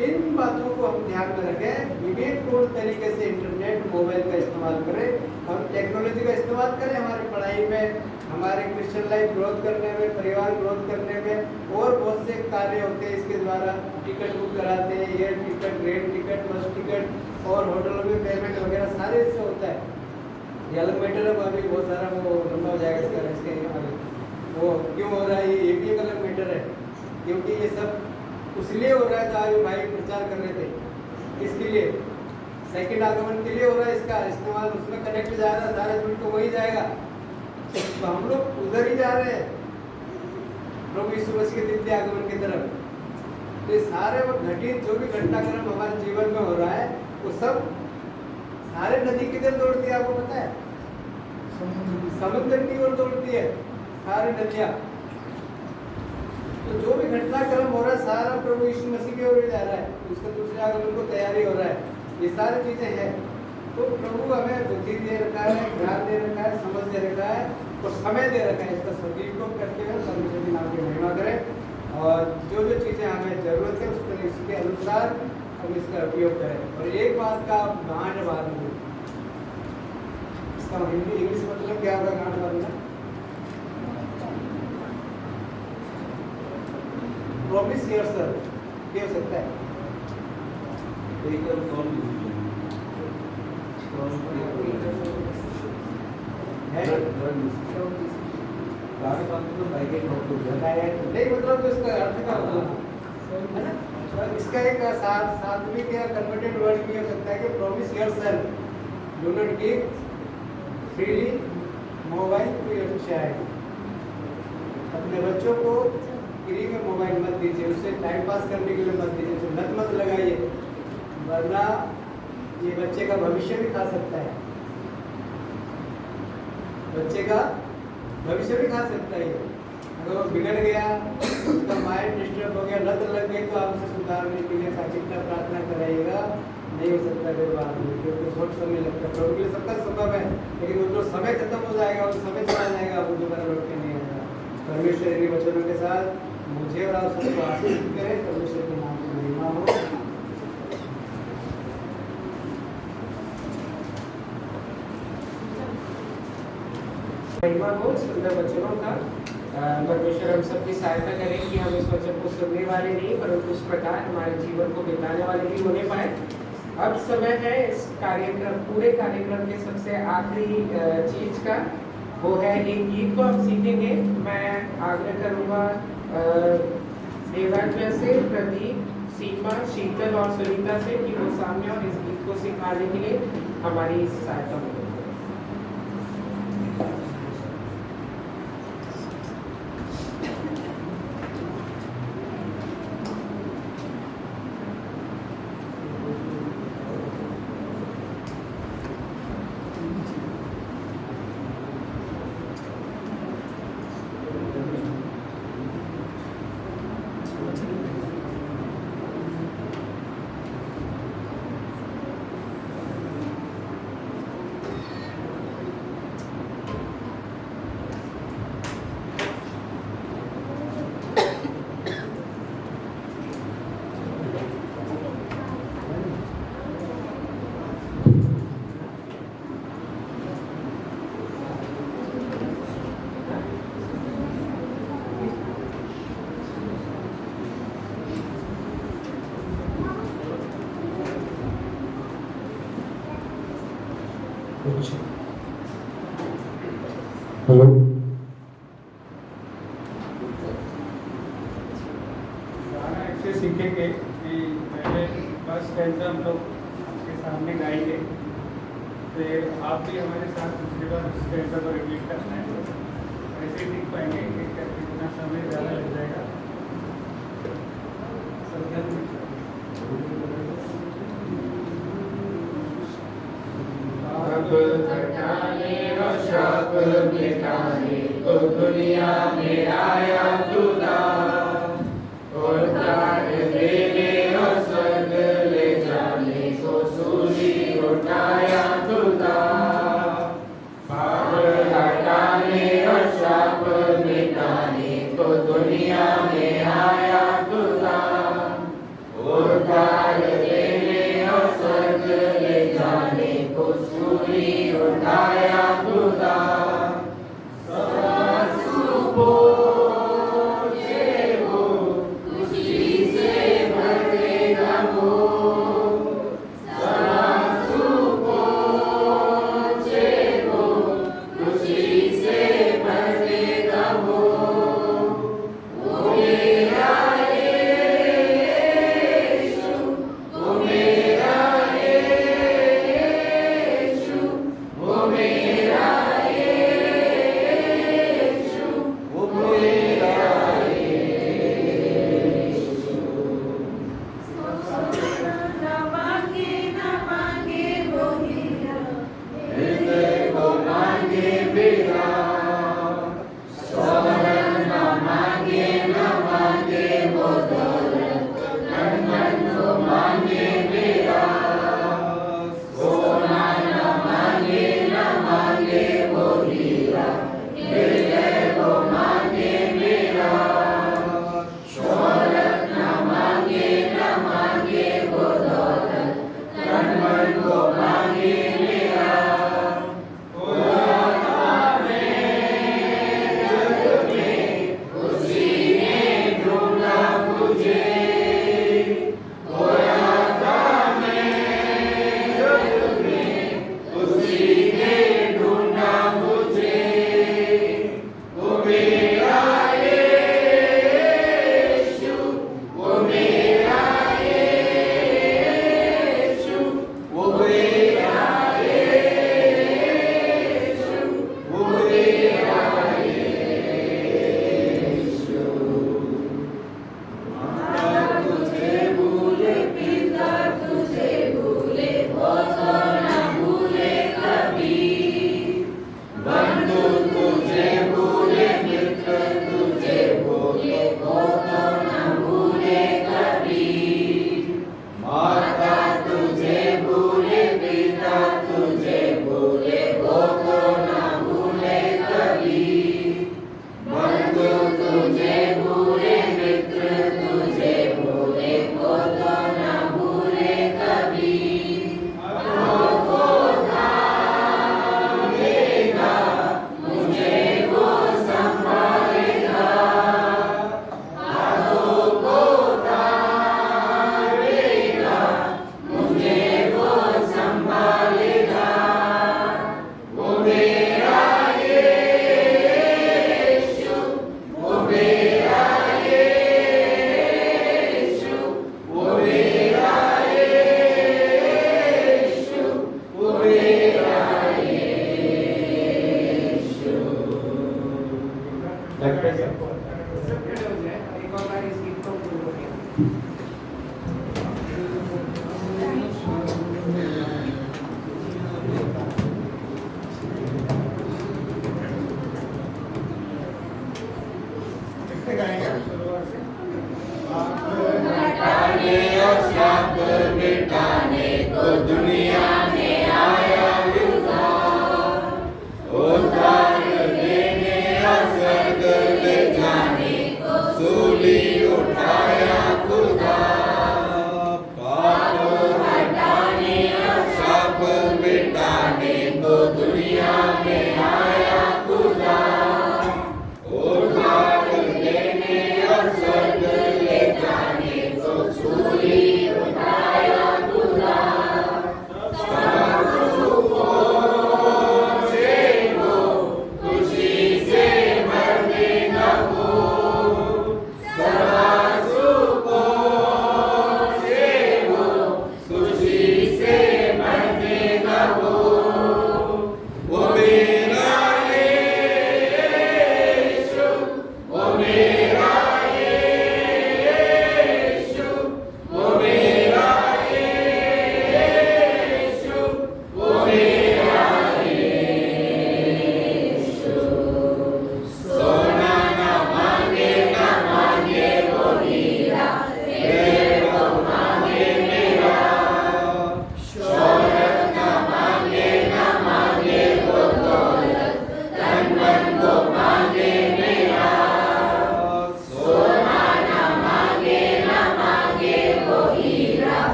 S12: इन बातों को हम ध्यान में रखें, विवेकपूर्ण तरीके से इंटरनेट, मोबाइल का इस्तेमाल करें, हम टेक्नोलॉजी का इस्तेमाल करें हमारी पढ़ाई में, हमारे क्रिश्चियन लाइफ ग्रोथ करने में, परिवार ग्रोथ करने में। और बहुत से कार्य होते हैं इसके द्वारा, टिकट बुक कराते हैं, एयर टिकट, रेल टिकट, बस टिकट और होटलों में पेमेंट वगैरह सारे इससे होता है। ये अलग मैटर है, अभी बहुत सारा वो लंबा हो जाएगा इसका वो क्यों हो रहा है, ये भी एक अलग मैटर है। क्योंकि ये सब इसलिए हो रहा है, तो आज भाई प्रचार कर रहे थे, इसके लिए सेकंड आगमन के लिए हो रहा है। इसका इस्तेमाल उसमें कनेक्ट जाएगा, सारा जुड़ तो वही जाएगा, तो हम लोग उधर ही जा रहे हैं प्रभु यीशु मसीह के द्वितीय आगमन की तरफ। तो ये सारे वो घटित जो भी घटनाक्रम हमारे जीवन में हो रहा है, वो सब सारे नदी किधर दौड़ती है आपको पता है? समुद्र की ओर दौड़ती है सारी नदियाँ। तो जो भी घटनाक्रम हो रहा है सारा प्रभु यीशु मसीह की ओर जा रहा है, उसका दूसरे आगमन को तैयारी हो रहा है, ये सारी चीजें हैं। तो प्रभु हमें बुद्धि दे रखा है, ज्ञान दे रखा है, समझ दे रखा है और समय दे रखा है। इसका सदुपयोग करते हुए परमेश्वर के नाम की महिमा करें और जो जो चीजें हमें जरूरत है उसके इसके अनुसार हम इसका उपयोग करें। और एक बात का गांठ बांधना, इसका हिंदी इंग्लिश मतलब क्या होगा गांठ बांधना? प्रॉमिस योरसेल्फ, क्या हो सकता है? नहीं मतलब तो इसका अर्थ क्या होगा, है ना? इसका एक सात्विक या कन्वर्टेड वर्ड भी हो सकता है कि promise yourself, do not give freely mobile to your child. अपने बच्चों को फ्री में मोबाइल मत दीजिए, उसे टाइम पास करने के लिए मत दीजिए, उसे लत मत लगाइए, वरना ये बच्चे का भविष्य भी खा सकता है, बच्चे का भविष्य भी खा सकता है। अगर वो बिगड़ गया, उसका माइंड डिस्टर्ब हो गया, लत लग गई, तो आप उसे सुधारने के लिए कितना प्रार्थना कराइएगा, नहीं हो सकता फिर बाद में, क्योंकि बहुत समय लगता है। प्रभु के लिए सबका संभव है, लेकिन वो जो समय खत्म हो जाएगा, वो समय चला जाएगा, वो दोबारा लौट के नहीं आएगा। परमेश्वर इन वचनों के साथ मुझे और आप सबको आशीष करें, परमेश्वर के नाम की महिमा हो।
S1: महिमा हो सुंदर वचनों का। परमेश्वर हम सबकी सहायता करें कि हम इस वचन को सुनने वाले नहीं परंतु उस प्रकार हमारे जीवन को बिताने वाले भी होने पाए। अब समय है इस कार्यक्रम, पूरे कार्यक्रम के सबसे आखिरी चीज का, वो है एक गीत को हम सीखेंगे। मैं आग्रह करूँगा देवाज्ञा से, प्रदीप, सीमा, शीतल और सुनीता से कि वो सामने और इस गीत को सिखाने के लिए हमारी सहायता करें।
S6: हेलो,
S7: गाना ऐसे सीखेंगे कि पहले फर्स्ट स्टैंजा हम लोग आपके सामने गाएंगे, फिर आप भी हमारे साथ दूसरी बार उस स्टैंजा को रिपीट करना है। ऐसे ही सीख पाएंगे कि कितना समय ज़्यादा लग जाएगा। सब ध्यान दीजिए।
S1: अब घटाने और शाप मिटाने को दुनिया में आया खुदा, और प्राण देने और स्वर्ग ले जाने को सूली उठाया खुदा। पाप हटाने और शाप मिटाने को दुनिया में आया खुदा, और प्राण देने और स्वर्ग ले जाने को सूली उठाया खुदा।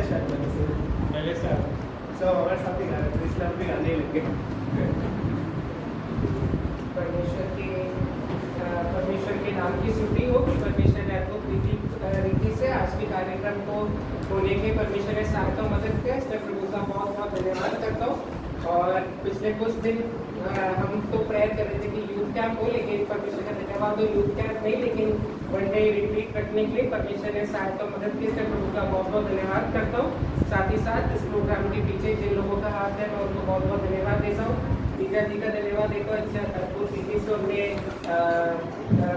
S12: शायद
S7: पहले से आ रहा हूँ।
S12: सब हमारे साथ ही गा रहे थे, इसलिए हम भी गाने ही लगे।
S1: परमेश्वर के नाम की स्तुति हो कि परमेश्वर ने आपको रीति से आज के कार्यक्रम को होने के परमेश्वर ने सहायता मदद किया, इसलिए प्रभु का बहुत बहुत धन्यवाद करता हूँ। और पिछले कुछ दिन हम तो प्रेयर कर रहे थे कि यूथ कैंप हो, लेकिन परमेश्वर का धन्यवाद हो यूथ कैंप नहीं, लेकिन वन डे रिट्रीट रखने के लिए परमेश्वर ने सहायता मदद की, इसलिए प्रभु का बहुत बहुत धन्यवाद करता हूँ। साथ ही साथ इस प्रोग्राम के पीछे जिन लोगों का हाथ है मैं उनको बहुत बहुत धन्यवाद देता हूँ। टीजा जी का धन्यवाद देखो, अच्छा अद्भुत रीति से हमने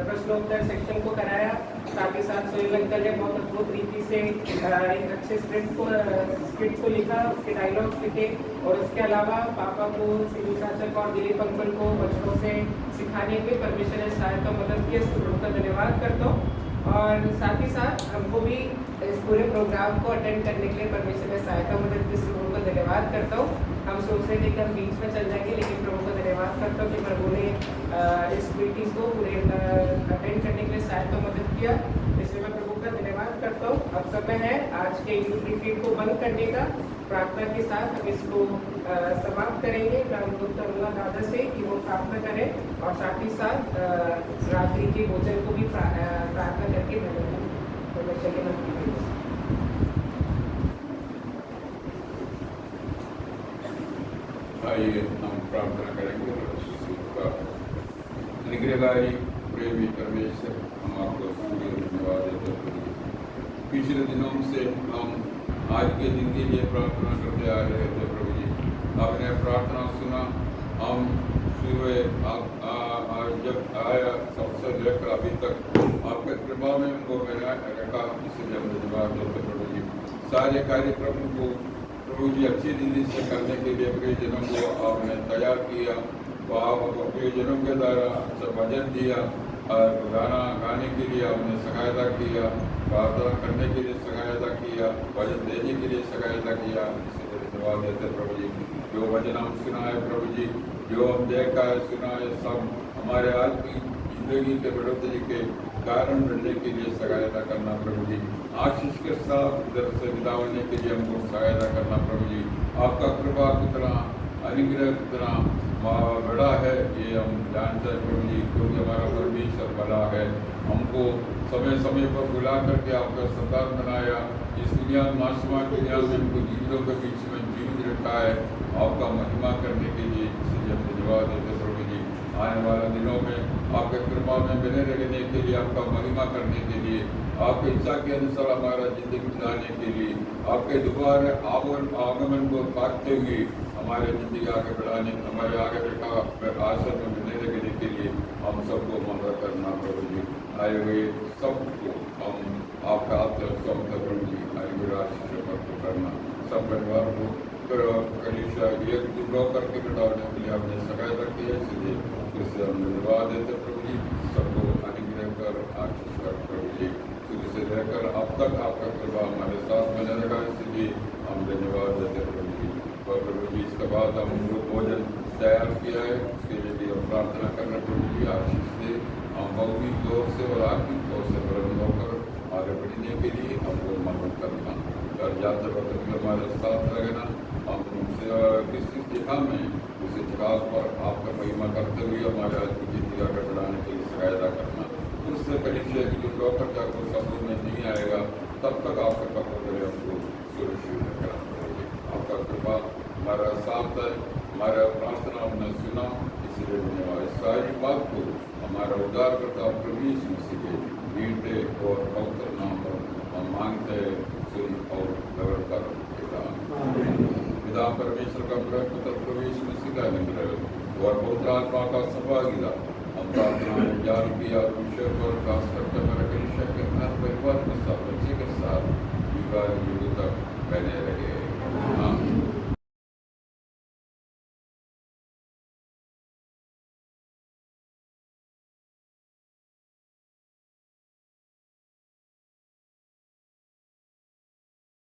S1: प्रश्नोत्तर सेक्शन को कराया। साथ ही साथ सोहेल अंकल ने बहुत अद्भुत रीति से एक अच्छे स्क्रिप्ट को लिखा, उसके डायलॉग्स लिखे, और उसके अलावा पापा को, सिंधु शासक और दिलीप अंकल को बच्चों से सिखाने के परमेश्वर ने सहायता मदद की, इसको उनका धन्यवाद करता हूँ। और साथ ही साथ हमको भी इस पूरे प्रोग्राम को अटेंड करने के लिए परमेश्वर ने सहायता मदद की, प्रभु का धन्यवाद करता हूँ। हम सोच रहे थे कि हम बीच में चल जाएंगे, लेकिन प्रभु का धन्यवाद करता हूँ कि प्रभु ने इस मीटिंग को पूरे अटेंड करने के लिए सहायता मदद किया, इसलिए मैं प्रभु का धन्यवाद करता हूँ। अब समय है आज के यूथ रिट्रीट को बंद करने का। प्रार्थना के साथ हम इसको समाप्त करेंगे। मैं अनुरोध करूँगा दादा से कि वो प्रार्थना करें और साथ ही साथ रात्रि के भोजन को भी प्रार्थना करके परमेश्वर के नाम की
S3: आइए हम प्रार्थना करेंगे। अनुग्रहकारी प्रेमी परमेश्वर, हम आपको धन्यवाद देते हैं। पिछले दिनों से हम आज के दिन के लिए प्रार्थना करते आ रहे थे। प्रभु जी, आपने प्रार्थना सुना। हम सुबह जब आया सबसे लेकर अभी तक आपके कृपा में हमको मेरा रखा, इसलिए हम धन्यवाद देते प्रभु जी। सारे कार्यक्रम को प्रभु जी अच्छी रीति से करने के लिए प्रियजनों को आपने तैयार किया, तो आप प्रियजनों के द्वारा अच्छा भजन दिया और गाने के लिए आपने सहायता किया, प्रार्थना करने के लिए सहायता किया, भजन देने के लिए सहायता किया, इसलिए धन्यवाद देते प्रभु जी। जो भजन हम सुनाए प्रभु जी, जो हम देखा है सुना है, सब हमारे आज की जिंदगी के बढ़ोतरी के कारण बनने के लिए सहायता करना प्रभु जी। आशीष के साथ इधर से विदा होने के लिए हमको सहायता करना प्रभु जी। आपका कृपा कितना, अनुग्रह कितना बड़ा है ये हम जानते हैं प्रभु जी, क्योंकि हमारा परमेश्वर बड़ा है। हमको समय समय पर बुला करके आपका संतान बनाया, इस दुनिया नाशवान दुनिया में हमको जीवितों के बीच में जीवित रखा है आपका महिमा करने के लिए, इसलिए हम धन्यवाद देते प्रभु जी। आने वाले दिनों में आपके कृपा में बने रहने के लिए, आपका महिमा करने के लिए, आपकी इच्छा के अनुसार हमारा जिंदगी बिताने के लिए, आपके दोबारा आगमन को ताकते हुए हमारे जिंदगी आगे बढ़ाने, हमारे आगे बैठा आसन में बने रहने के लिए हम सबको मदद करना प्रभु जी। आए हुए सबको हम आपका हाथ प्रभु जी, आए हुए आशीष प्राप्त करना, सब परिवार को कलीसिया एक जुड़ा करके बिठाने के लिए आपने सहायता की है, इसलिए हम धन्यवाद देते प्रभु जी। सबको अनुग्रह कर आशीष कर प्रभु जी, शुरू से लेकर अब तक आपका कृपा हमारे साथ बने रखा, इसलिए हम धन्यवाद देते प्रभु जी। और प्रभु जी इसके बाद हम जो भोजन तैयार किया है उसके लिए भी हम प्रार्थना कर रहे प्रभु जी, आशीष दे। हम भौतिक तौर से और आर्थिक तौर से बुलंद होकर आगे बढ़ने के लिए हमको मदद करना और जाते वक्त भी हमारे साथ रहना। हम उनसे किसी जगह में उसी जगह पर आपका महिमा करते हुए हमारे आज की जिंदगी आगे बढ़ाने के लिए सहायता करना। उससे कलीसिया की जो डॉक्टर का कोई समूह में नहीं आएगा तब तक आपका पकड़ करे हमको सुरक्षित रखना। आपका कृपा हमारा साथ है, हमारा प्रार्थना हमने सुना, इसलिए धन्यवाद। सारी बात को हमारा उद्धारकर्ता प्रभु यीशु मसीह के मीठे और पवित्र नाम पर हम मांगते हैं, सुन और गौरव कर पिता परमेश्वर का पुत्र प्रभु यीशु मसीह का अनुग्रह और पवित्र आत्मा का सहभागिता हम प्रार्थना में जारी किया विषय पर खास करके हमारे कलीसिया के हर परिवार के साथ, बच्चे के साथ युग तक बने रहे।